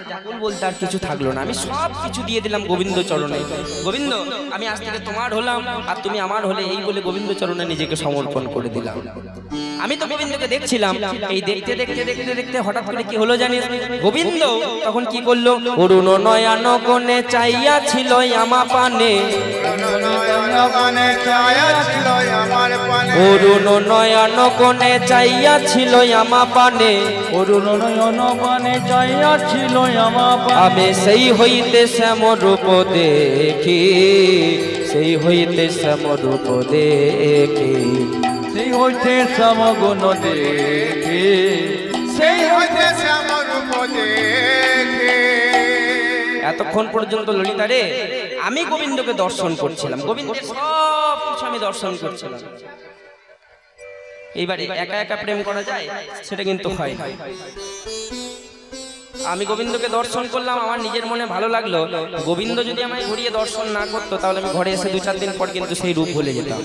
বলতে আর কিছু থাকলো না, আমি সব কিছু দিয়ে দিলাম গোবিন্দ চরণে। গোবিন্দ আমি আজ থেকে তোমার হলাম আর তুমি আমার হলে, এই বলে গোবিন্দ চরণে নিজেকে সমর্পণ করে দিলাম। আমি তো গোবিন্দকে দেখছিলাম, এই দেখতে দেখতে দেখতে দেখতে হঠাৎ করে কি হলো জানিস, গোবিন্দ তখন কি করলো, অরুণ নয়ন কোণে চাইয়া ছিল আমা পানে, নয়নে ছায়া ছিল আমার পানে, অরুণ নয়ন কোণে চাইয়া ছিল আমা পানে, অরুণ নয়ন পানে চাইয়া ছিল আমার আমি সেই হইতে শ্যাম রূপ দেখি, সেই হইতে শ্যাম রূপ দেখি, সেই হইতে সমগুণ দেখে, সেই হইতে শ্যাম রূপ দেখে। এতক্ষণ পর্যন্ত ললিতা রে আমি গোবিন্দকে দর্শন করছিলাম, গোবিন্দের সব কিছু আমি দর্শন করছিলাম। এইবারে একা একা প্রেম করা যায় সেটা কিন্তু হয় না। আমি গোবিন্দকে দর্শন করলাম, আমার নিজের মনে ভালো লাগলো, গোবিন্দ যদি আমায় ঘুরিয়ে দর্শন না করতো তাহলে আমি ঘরে এসে 2-4 দিন পর কিন্তু সেই রূপ ভুলে যেতাম,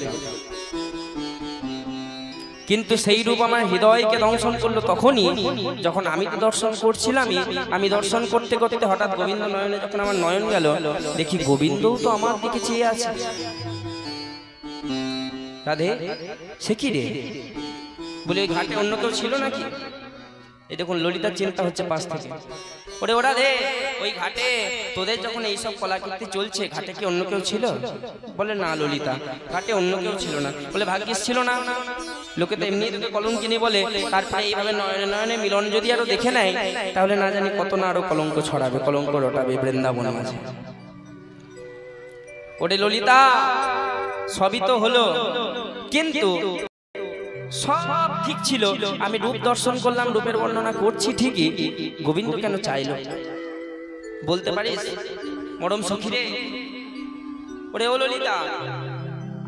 কিন্তু সেই রূপ আমার হৃদয়কে দংশন করলো তখনই যখন আমি তো দর্শন করছিলামই, আমি দর্শন করতে করতে হঠাৎ গোবিন্দ নয়নে যখন আমার নয়ন গেল, দেখি গোবিন্দও তো আমার দিকে চেয়ে আছে। রাধে সে কি রে, বলে ওই ঘাটে অন্য কেউ ছিল নাকি? এই দেখুন ললিতার চিন্তা হচ্ছে পাশ থেকে, ওরে ওরা রে ওই ঘাটে তোদের যখন এইসব কলাকীর্তি চলছে ঘাটে কি অন্য কেউ ছিল? বলে না ললিতা, ঘাটে অন্য কেউ ছিল না। বলে ভাগ্যিস ছিল না, লোকে তো এমনি তোকে কলঙ্কিনী বলে, তারপরে এইভাবে নয়নে নয়নে মিলন যদি আরো দেখে নেয় তাহলে না জানি কত না আরো কলঙ্ক ছড়াবে, কলঙ্ক রটাবে বৃন্দাবনের মাঝে। ওরে ললিতা সবই তো হলো, কিন্তু সব ঠিক ছিল, আমি রূপ দর্শন করলাম, রূপের বর্ণনা করছি ঠিকই, গোবিন্দ কেন চাইলো বলতে পারিস মরম সখী রে? ওরে ও ললিতা,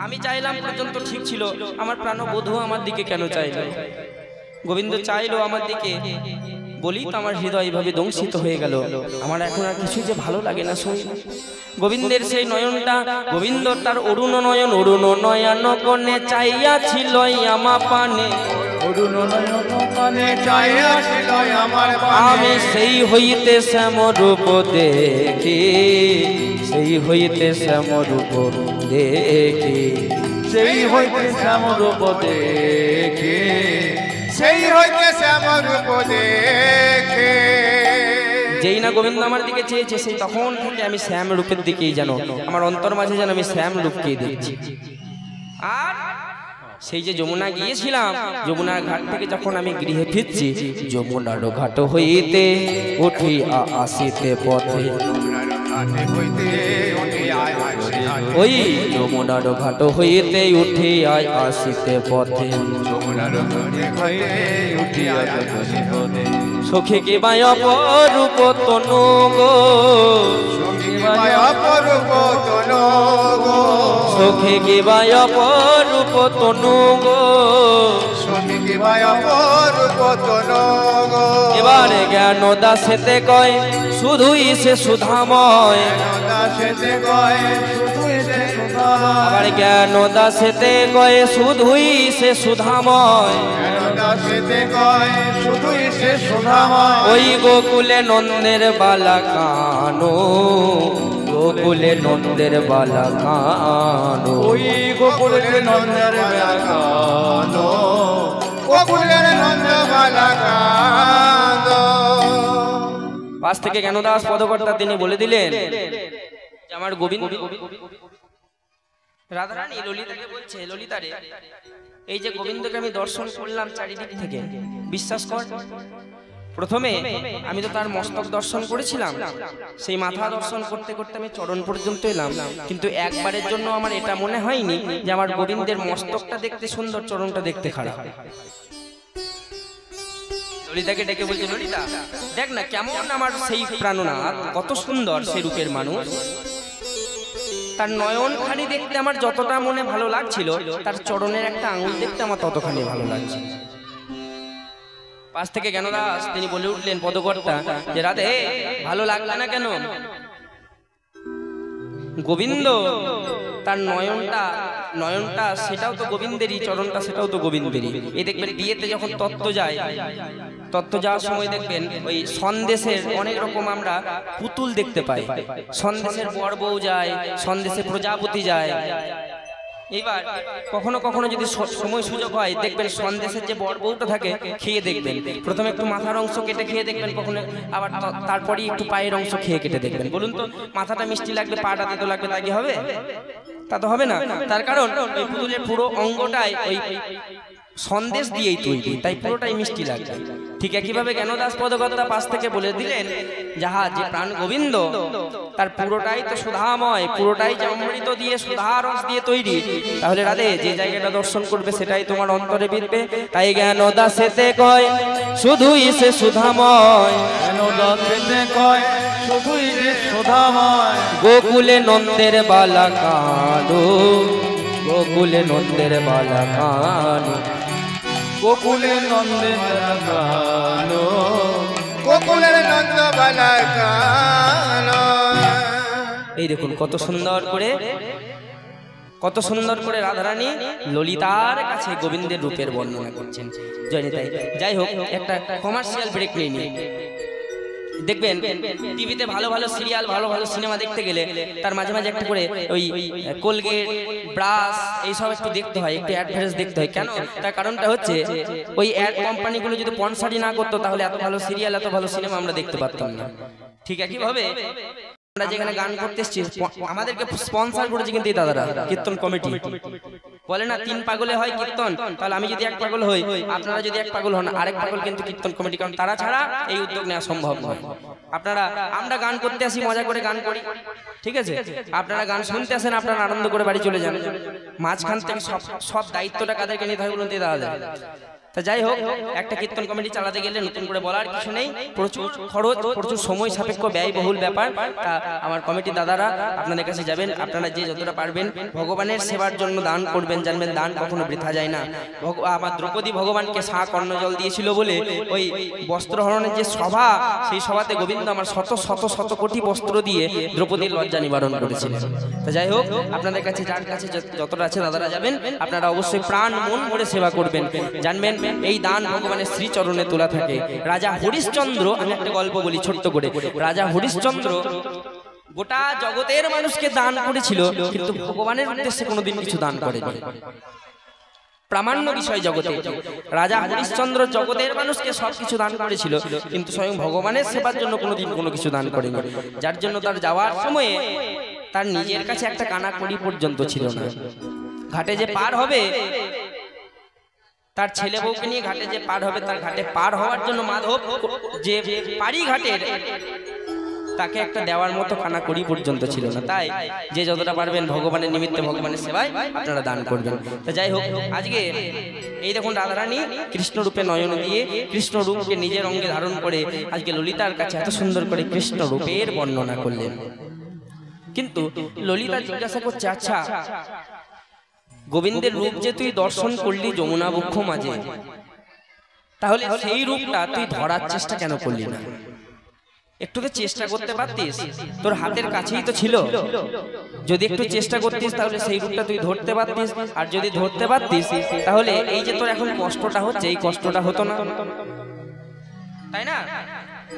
আমি চাইলাম পর্যন্ত ঠিক ছিল, আমার প্রাণবধূ আমার দিকে কেন চাইলো? গোবিন্দ চাইলো আমার দিকে, বলি তো আমার হৃদয় এইভাবে দংশিত হয়ে গেল, আমার এখন আর কিছু যে ভালো লাগে না। শুনি গোবিন্দের সেই নয়নটা, গোবিন্দ তার অরুণ নয়ন, অরুণ নয়ন কোণে চাইয়া ছিল আমা পানে, অরুণ নয়ন পানে চাইয়া ছিল আমার পানে, আমি সেই হইতে শ্যাম রূপ দেখি, সেই হইতে শ্যাম রূপ দেখি, সেই হইতে শ্যাম রূপ দেখে, সেই হইতে শ্যাম রূপ দেখে। যেই না গোবিন্দ আমার দিকে চেয়েছে সেই তখন থেকে আমি শ্যাম রূপের দিকেই, জানো আমার অন্তর মাঝে যেন আমি শ্যাম রূপকেই দেখছি। আর সেই যে যমুনা গিয়েছিলাম, যমুনার ঘাট থেকে যখন আমি গৃহে ফিরছি, যমুনার ঘাট হইতে উঠি আসিতে পথে, ওই যমুনার ঘাট হইতে উঠি আসিতে পথে, সখী কে বায় অপরূপ তনু গো, সখী কে বায় অপরূপ তনু গো, এবারে জ্ঞান দাসেতে কয় শুধুই সে সুধাময়, আবার জ্ঞান দাসেতে কয় শুধুই সে সুধাময়, ওই গোকুলে নন্দের বালা কানো, গোকুলে নন্দের বালা কানো, ওই গোকুলে নন্দের বালা কানো, গোকুলের নন্দ বালা কানো। পাশ থেকে জ্ঞানদাস পদকর্তা তিনি বলে দিলেন যে আমার গোবিন্দ, রাধারানী ললিতাকে বলছে, ললিতারে এই যে গোবিন্দকে আমি দর্শন করলাম চারিদিক থেকে, বিশ্বাস কর প্রথমে আমি তো তার মস্তক দর্শন করেছিলাম, সেই মাথা দর্শন করতে করতে আমি চরণ পর্যন্ত এলাম, কিন্তু একবারের জন্য আমার এটা মনে হয়নি যে আমার গোবিন্দের মস্তকটা দেখতে সুন্দর, চরণটা দেখতে খারাপ। ললিতাকে ডেকে বলছে, ললিতা দেখ না কেমন আমার সেই প্রাণনাথ, কত সুন্দর সে রূপের মানুষ, তার নয়ন খানি দেখতে আমার যতটা মনে ভালো লাগছিল, তার চরণের একটা আঙুল দেখতে আমার ততখানি ভালো লাগছিল। পাশ থেকে জ্ঞানদাস তিনি বলে উঠলেন পদকর্তা যে রাধে ভালো লাগলো না কেন? গোবিন্দ তার নয়নটা সেটাও তো গোবিন্দেরই, চরণটা সেটাও তো গোবিন্দেরই। এই দেখবেন বিয়েতে যখন তত্ত্ব যায়, তত্ত্ব যাওয়ার সময় দেখবেন ওই সন্দেশের অনেক রকম আমরা পুতুল দেখতে পাই, সন্দেশের বর বউ যায়, সন্দেশে প্রজাপতি যায়। এইবার কখনো কখনো যদি সময় সুযোগ হয় দেখবেন সন্দেশের যে বর বউটা থাকে খেয়ে দেখবেন, প্রথমে একটু মাথার অংশ কেটে খেয়ে দেখবেন, কখনো আবার তারপরেই একটু পায়ের অংশ খেয়ে কেটে দেখবেন। বলুন তো মাথাটা মিষ্টি লাগবে, পাটা তেতো লাগবে, তা কি হবে? তা তো হবে না। তার কারণ ওই পুতুলের পুরো অঙ্গটাই ওই সন্দেশ দিয়েই তৈরি, তাই পুরোটাই মিষ্টি লাগবে। ঠিক একইভাবে জ্ঞানদাস পদকর্তা পাশ থেকে বলে দিলেন, যাহা যে প্রাণ গোবিন্দ তার পুরোটাই তো সুধাময়, পুরোটাই যে অমৃত দিয়ে সুধা রস দিয়ে তৈরি, তাহলে রাধে যে জায়গাটা দর্শন করবে সেটাই তোমার অন্তরে বিধবে। তাই জ্ঞানদাসেতে কয় শুধুই সে সুধাময়, জ্ঞানদাসেতে কয় শুধুই সে সুধাময়, গোকুলে নন্দের বালা কানো, গোকুলে নন্দের বালা কানো, গোকুলে নন্দের বালা কানো, গোকুলের নন্দ বালা কানো। এই দেখুন কত সুন্দর করে রাধারানী ললিতার কাছে গোবিন্দের রূপের বর্ণনা করছেন। জয়নিতাই। যাই হোক, একটা কমার্শিয়াল ব্রেক নিয়ে নিই। দেখবেন টিভিতে ভালো ভালো সিরিয়াল, ভালো ভালো সিনেমা দেখতে গেলে তার মাঝে মাঝে একটা করে ওই কোলগেট, ব্রাশ এইসব একটু দেখতে হয়, একটু অ্যাডভার্টাইজ দেখতে হয়। কেন? তার কারণটা হচ্ছে ওই অ্যাড কোম্পানিগুলো যদি স্পন্সরই না করতো তাহলে এত ভালো সিরিয়াল, এত ভালো সিনেমা আমরা দেখতে পারতাম না। ঠিক একইভাবে আমরা যেখানে গান করতে এসেছি আমাদেরকে স্পন্সর করেছে কিন্তু এই দাদারা, কীর্তন কমিটি। বলে না 3 পাগলে হয় কীর্তন, তাহলে আমি যদি 1 পাগল হই, আপনারা যদি 1 পাগল হন, আরেক পাগল কিন্তু কীর্তন কমিটি, কারণ তারা ছাড়া এই উদ্যোগ নেওয়া সম্ভব নয়। আমরা গান করতে আসি, মজা করে গান করি, ঠিক আছে? আপনারা গান শুনতে আসেন, আপনারা আনন্দ করে বাড়ি চলে যান। মাঝখান থেকে সব দায়িত্বটা কাদেরকে নিতে হয় বলুন? দিয়ে দেওয়া যায়। তা যাই হোক, একটা কীর্তন কমিটি চালাতে গেলে নতুন করে বলার কিছু নেই, প্রচুর খরচ, প্রচুর সময় সাপেক্ষ, ব্যয়বহুল ব্যাপার। তা আমার কমিটি দাদারা আপনাদের কাছে যাবেন, আপনারা যে যতটা পারবেন ভগবানের সেবার জন্য দান করবেন। জানবেন দান কখনো বৃথা যায় না। আমার দ্রৌপদী ভগবানকে শাহ কর্ণজল দিয়েছিল বলে ওই বস্ত্রহরণের যে সভা, সেই সভাতে গোবিন্দ আমার শত শত শত কোটি বস্ত্র দিয়ে দ্রৌপদীর লজ্জা নিবারণ করেছিলেন। তা যাই হোক, আপনাদের কাছে যার কাছে যতটা আছে দাদারা যাবেন, আপনারা অবশ্যই প্রাণ মন ভরে সেবা করবেন। জানবেন এই দান ভগবানের শ্রীচরণে তোলা থাকে। রাজা হরিশ্চন্দ্র, আমি একটা গল্প বলি ছোট্ট করে। রাজা হরিশ্চন্দ্র গোটা জগতের মানুষকে দান করেছিল, কিন্তু ভগবানের উদ্দেশ্যে কোনোদিন কিছু দান করেনি। প্রামাণ্য বিষয় জগতে রাজা হরিশ্চন্দ্র জগতের মানুষকে সবকিছু দান করেছিল, কিন্তু স্বয়ং ভগবানের সেবার জন্য কোনোদিন কোনো কিছু দান করেনি। যার জন্য তার যাওয়ার সময়ে তার নিজের কাছে একটা কানা কড়ি পর্যন্ত ছিল না। ঘাটে যে পার হবে, তার ছেলে বউকে নিয়ে ঘাটে যে পার হবে, তার ঘাটে পার হওয়ার জন্য মাধব যে পারি ঘাটের, তাকে একটা দেওয়ার মতো খানা করি পর্যন্ত ছিল না। তাই যে যতটা পারবেন ভগবানের নিমিত্তে ভগবানের সেবায় আপনারা দান করবেন। তো যাই হোক, আজকে এই দেখুন রাধারানী কৃষ্ণ রূপে নয়ন দিয়ে কৃষ্ণ রূপকে নিজের অঙ্গে ধারণ করে আজকে ললিতার কাছে এত সুন্দর করে কৃষ্ণ রূপের বর্ণনা করলেন। কিন্তু ললিতা জিজ্ঞাসা করছে, আচ্ছা গোবিন্দের রূপ যে তুই দর্শন করলি যমুনা বক্ষ মাঝে, তাহলে সেই রূপটা তুই ধরার চেষ্টা কেন করলি না? একটু তো চেষ্টা করতে পারতিস, তোর হাতের কাছেই তো ছিল। যদি একটু চেষ্টা করতিস তাহলে সেই রূপটা তুই ধরতে পারতিস। আর যদি ধরতে পারতিস তাহলে এই যে তোর এখন কষ্টটা হচ্ছে, এই কষ্টটা হতো না, তাই না?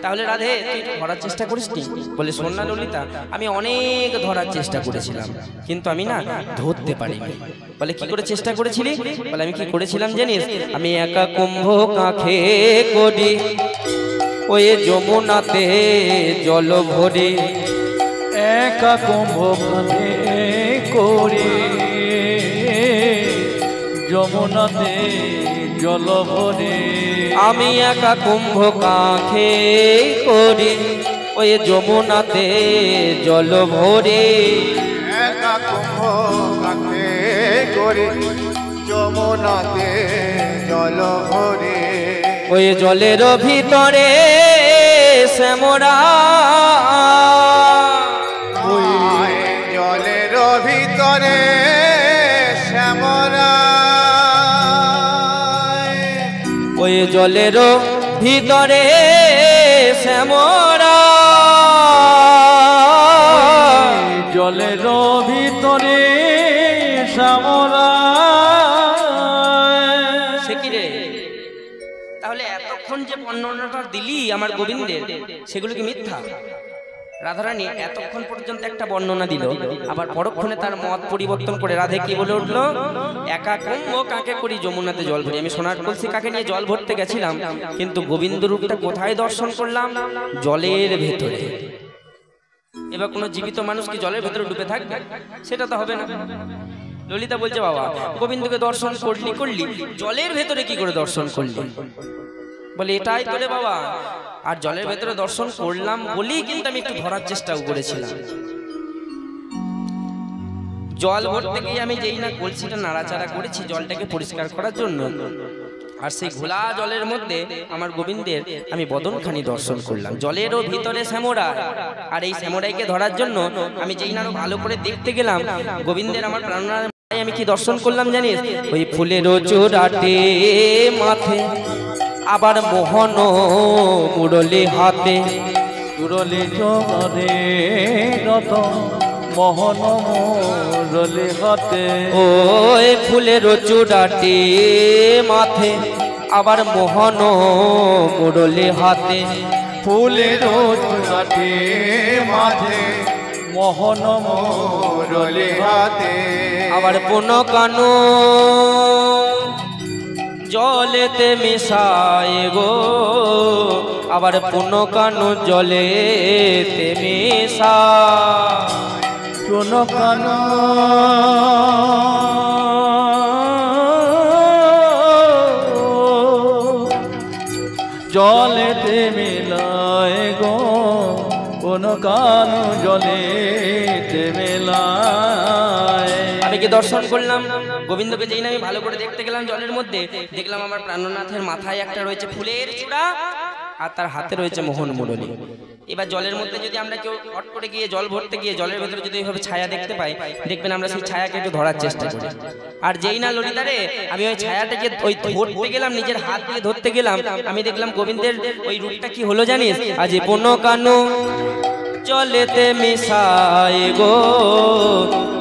তাহলে রাধে তুই ধরার চেষ্টা করিসনি? বলে, শোন না ললিতা, আমি অনেক ধরার চেষ্টা করেছিলাম, কিন্তু আমি না ধরতে পারিনি। বলে, কি করে চেষ্টা করেছিলি? বলে, আমি কি করেছিলাম জানিস? আমি একা কুম্ভ কাঁখে করি ওই যমুনাতে জল ভরে, একা কুম্ভ কাঁধে করে যমুনাতে জল ভরে। আমি একা কুম্ভ কাঁখে করি ওই যমুনাতে জল ভরে, একা কুম্ভ কাঁখে করি যমুনাতে জল ভরে। ওই জলের ভিতরে শ্যামরা, ওই জলের ভিতরে শ্যামরা, ওই জলের ভিতরে শ্যামরা, জলের ভিতরে শ্যামরা। সে কি রে? তাহলে এতক্ষণ যে বর্ণনাটা দিলি আমার গোবিন্দের, সেগুলো কি মিথ্যা? রাধারানী এতক্ষণ পর্যন্ত একটা বর্ণনা দিল, আবার পরক্ষণে তার মত পরিবর্তন করে রাধে কি বলে উঠলো? একা কুম্ভ কাকে করি যমুনাতে জল ভরি। আমি সোনার কলসি কাকে নিয়ে জল ভরতে গেছিলাম, কিন্তু গোবিন্দ রূপটা কোথায় দর্শন করলাম? জলের ভেতরে। এবার কোনো জীবিত মানুষ কি জলের ভেতরে ডুবে থাকবে? সেটা তো হবে না। ললিতা বলছে, বাবা গোবিন্দকে দর্শন করলি, জলের ভেতরে কি করে দর্শন করলি? বলে, এটাই তোরে বাবা, আর জলের ভেতরে দর্শন করলাম বলেই কিন্তু আমি একটু ধরার চেষ্টাও করেছিলাম। জল ভরতে গিয়ে আমি যেই না কলসিটা নাড়াচাড়া করেছি জলটাকে পরিষ্কার করার জন্য, আর সেই ঘোলা জলের মধ্যে আমার গোবিন্দের আমি বদনখানি দর্শন করলাম। জলেরও ভিতরে শ্যামরা, আর এই শ্যামরাইকে ধরার জন্য আমি যেই না ভালো করে দেখতে গেলাম গোবিন্দের আমার প্রাণনাথ, আমি কি দর্শন করলাম জানিস? ওই ফুলেরও চূড়াতে মাথে, আবার মোহন মুরলি হাতে, মুরলি চরে রত মোহন মুরলি হাতে। ওই ফুলেরও চূড়াতে মাথে, আবার মোহন মুরলি হাতে, ফুলের চূড়াতে মাঝে মোহন মুরলি হাতে। আবার পুন কানো জলেতে মিশায় গো, আবার পুন কানো জলেতে মিশায়, কোন কান জলেতে মিলায় গো, কোন কান জলেতে মিলায়। আমি কি দর্শন করলাম গোবিন্দকে? যেই না আমি ভালো করে দেখতে গেলাম জলের মধ্যে, দেখলাম আমার প্রাণনাথের মাথায় একটা রয়েছে ফুলের চূড়া, আর তার হাতে রয়েছে মোহন মুরলি। এবার জলের মধ্যে যদি আমরা কেউ হট করে গিয়ে জল ভরতে গিয়ে জলের ভেতরে যদি এইভাবে ছায়া দেখতে পাই, দেখবেন আমরা সেই ছায়াকে একটু ধরার চেষ্টা করি। আর যেই না ললিতারে আমি ওই ছায়াটাকে ওই ধরতে গেলাম, নিজের হাত দিয়ে ধরতে গেলাম, আমি দেখলাম গোবিন্দের ওই রূপটা কি হলো জানিস? আজ পুন কানো জলেতে মিশায় গো,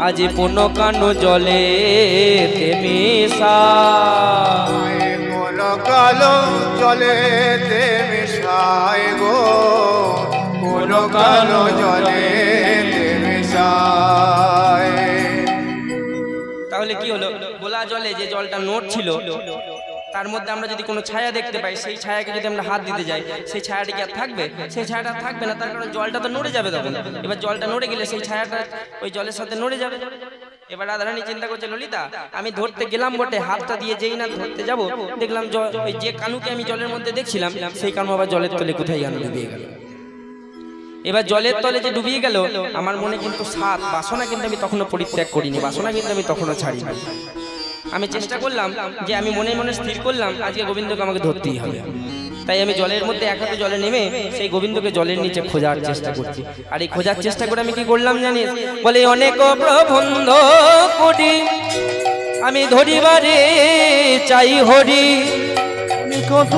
আজ পুন কানো জলেতে মিশায়, মন কালো জলেতে মিশায় গো, মন কালো জলেতে মিশায়। তাহলে কি হলো? গোলা জলে যে জলটা নোট ছিল, তার মধ্যে আমরা যদি কোনো ছায়া দেখতে পাই, সেই ছায়াকে যদি আমরা হাত দিতে যাই, সেই ছায়াটা কি আর থাকবে? সেই ছায়াটা থাকবে না, তার কারণ জলটা তো নড়ে যাবে তখন। এবার জলটা নড়ে গেলে সেই ছায়াটা ওই জলের সাথে নড়ে যাবে। এবার রাধারানী চিন্তা করছে ললিতা আমি ধরতে গেলাম বটে, হাতটা দিয়ে যেই না ধরতে যাব দেখলাম ওই যে কানুকে আমি জলের মধ্যে দেখছিলাম সেই কানু আবার জলের তলে কোথায় যেন ডুবিয়ে গেল। এবার জলের তলে যে ডুবিয়ে গেল আমার মনে কিন্তু সাত বাসনা কিন্তু আমি তখনও পরিত্যাগ করিনি, বাসনা কিন্তু আমি তখনও ছাড়িনি। আমি চেষ্টা করলাম যে আমি মনে মনে স্থির করলাম আজকে গোবিন্দকে আমাকে ধরতেই হবে। তাই আমি জলের মধ্যে এক হাতে জলে নেমে সেই গোবিন্দকে জলের নিচে খোঁজার চেষ্টা করছি। আর এই খোঁজার চেষ্টা করে আমি কি করলাম জানিস, বলে অনেক প্রবন্ধ করি আমি ধরিবারে চাই হরি, কত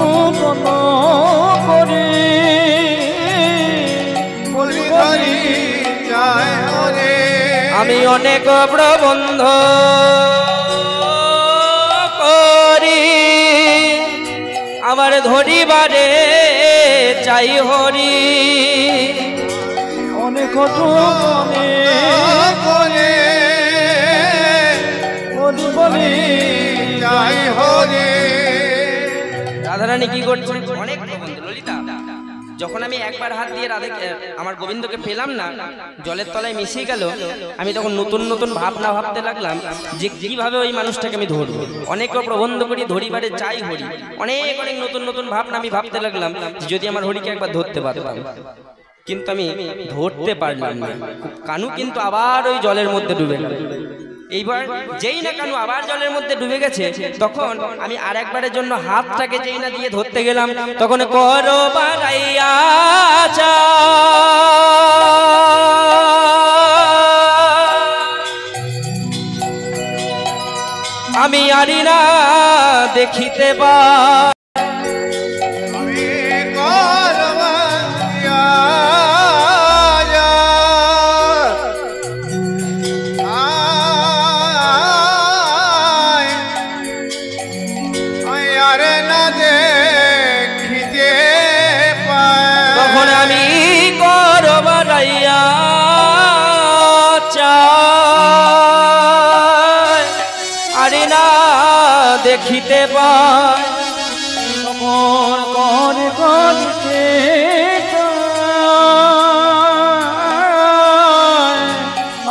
করি বলি ধরি যায় হরে। আমি অনেক প্রবন্ধ করি আমার ধরিবারে চাই হরি, অনেক করে বলি যায় হরে। রাধারানী কি করছে, অনেক প্রবন্ধ ললিতা। যখন আমি একবার হাত দিয়ে আমার গোবিন্দকে পেলাম না, জলের তলায় মিশিয়ে গেল, আমি তখন নতুন নতুন ভাবনা ভাবতে লাগলাম যে কিভাবে ওই মানুষটাকে আমি ধরবো। অনেক প্রবন্ধ করি ধরিবারে চাই হরি, অনেক অনেক নতুন নতুন ভাবনা আমি ভাবতে লাগলাম যদি আমার হরিকে একবার ধরতে পারতাম, কিন্তু আমি ধরতে পারলাম না। কানু কিন্তু আবার ওই জলের মধ্যে ডুবে গেল। এইবার যেই না কানু আবার জলের মধ্যে ডুবে গেছে, তখন আমি আর একবারের জন্য হাতটাকে যেই না দিয়ে ধরতে গেলাম, তখন করো বাড়াইয়া চা আমি আরি না দেখিতে পা দেখিতে পায় কর করতে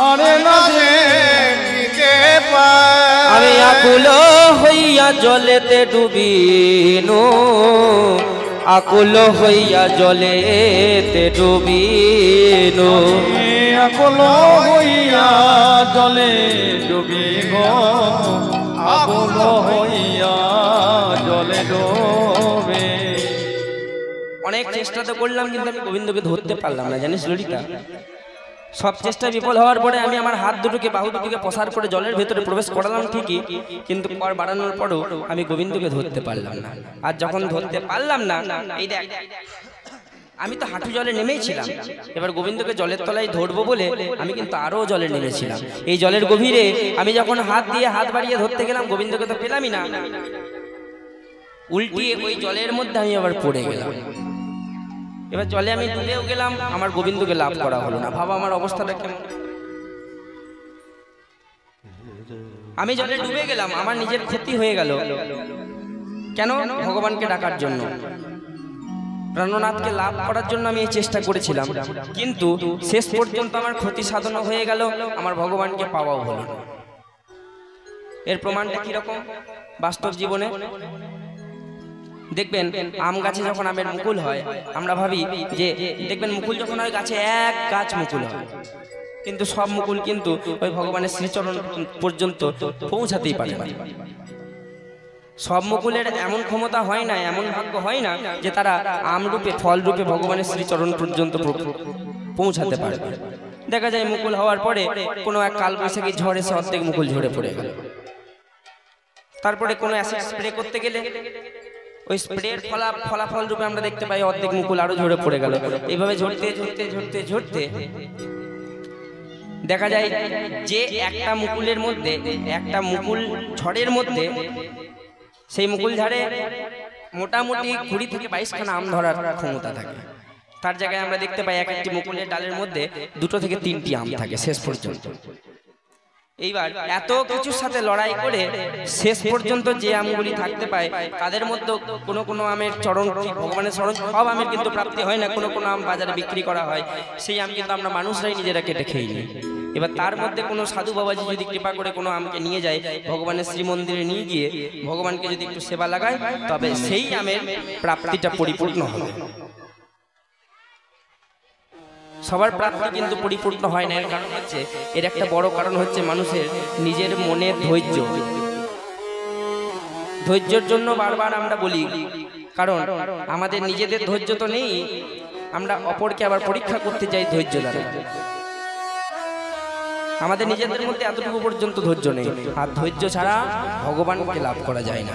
আরে না দেখিতে পায়। আমি আকুল হইয়া জলেতে ডুবিনু, আকুল হইয়া জলেতে ডুবিনু, আকুল হইয়া জলে ডুবিব, আকুল হইয়া জলে ডোবে। অনেক চেষ্টা তো করলাম কিন্তু আমি গোবিন্দকে ধরতে পারলাম না জানিস ললিতা। সব চেষ্টা বিফল হওয়ার পরে আমি আমার হাত দুটোকে বাহু দুটোকে প্রসার করে জলের ভেতরে প্রবেশ করালাম ঠিকই, কিন্তু পর বাড়ানোর পরও আমি গোবিন্দকে ধরতে পারলাম না। আর যখন ধরতে পারলাম না, এই দেখ আমি তো হাঁটু জলে নেমেছিলাম, এবার গোবিন্দকে জলের তলায় ধরবো বলে আমি কিন্তু আরো জলে নেমেছিলাম। এই জলের গভীরে আমি যখন হাত বাড়িয়ে ধরতে গেলাম, গোবিন্দকে তো পেলামই না, উল্টিয়ে ওই জলের মধ্যে আমি আবার পড়ে গেলাম। এবার জলে আমি ডুবেও গেলাম, আমার গোবিন্দকে লাভ করা হলো না। ভাবা আমার অবস্থাটা কেমন। আমি জলে ডুবে গেলাম, আমার নিজের ক্ষতি হয়ে গেল। কেন? ভগবানকে ডাকার জন্য, প্রাণনাথকে লাভ করার জন্য আমি এই চেষ্টা করেছিলাম, কিন্তু শেষ পর্যন্ত আমার ক্ষতি সাধন হয়ে গেল, আমার ভগবানকে পাওয়াও হলো না। এর প্রমাণটা কিরকম বাস্তব জীবনে দেখবেন, আম গাছে যখন আমের মুকুল হয় আমরা ভাবি যে দেখবেন মুকুল যখন হয় গাছে এক গাছ মুকুল হয়, কিন্তু সব মুকুল কিন্তু ওই ভগবানের শ্রীচরণ পর্যন্ত পৌঁছাতেই পারে না। সব মুকুলের এমন ক্ষমতা হয় না, এমন ভাগ্য হয় না যে তারা আম রূপে ফল রূপে ভগবানের শ্রীচরণ পর্যন্ত পৌঁছাতে পারে। দেখা যায় মুকুল হওয়ার পরে কোনো এক কালবৈশাখী ঝড়ে সে অর্ধেক মুকুল ঝরে পড়ে গেল। তারপরে কোনো অ্যাসিড স্প্রে করতে গেলে ওই স্প্রের ফলাফল রূপে আমরা দেখতে পাই অর্ধেক মুকুল আরো ঝরে পড়ে গেল। এইভাবে ঝরতে ঝরতে ঝরতে ঝরতে দেখা যায় যে একটা মুকুলের মধ্যে, একটা মুকুল ঝড়ের মধ্যে, সেই মুকুল ঝাড়ে মোটামুটি 20 থেকে 22খানা আম ধরার ক্ষমতা থাকে। তার জায়গায় আমরা দেখতে পাই এক একটি মুকুলের ডালের মধ্যে 2 থেকে 3টি আম থাকে শেষ পর্যন্ত। এইবার এত কিছুর সাথে লড়াই করে শেষ পর্যন্ত যে আমগুলি থাকতে পায় তাদের মধ্যে কোনো আমের চরণ ভগবানের চরণ, সব আমের কিন্তু প্রাপ্তি হয় না, কোনো আম বাজারে বিক্রি করা হয়, সেই আম কিন্তু আমরা মানুষরাই নিজেরা কেটে খেয়ে নিই। এবার তার মধ্যে কোনো সাধু বাবাজি যদি কৃপা করে কোনো আমকে নিয়ে যায় ভগবানের শ্রীমন্দিরে নিয়ে গিয়ে ভগবানকে যদি একটু সেবা লাগায় তবে সেই আমের প্রাপ্তিটা পরিপূর্ণ হবে। সবার প্রাপ্তি কিন্তু পরিপূর্ণ হয় না, এর কারণ হচ্ছে, এর একটা বড় কারণ হচ্ছে মানুষের নিজের মনের ধৈর্য। ধৈর্যের জন্য বারবার আমরা বলি, কারণ আমাদের নিজেদের ধৈর্য তো নেই, আমরা অপরকে আবার পরীক্ষা করতে যাই ধৈর্য দ্বারা। আমাদের নিজেদের মধ্যে এতটুকু পর্যন্ত ধৈর্য নেই, আর ধৈর্য ছাড়া ভগবানকে লাভ করা যায় না।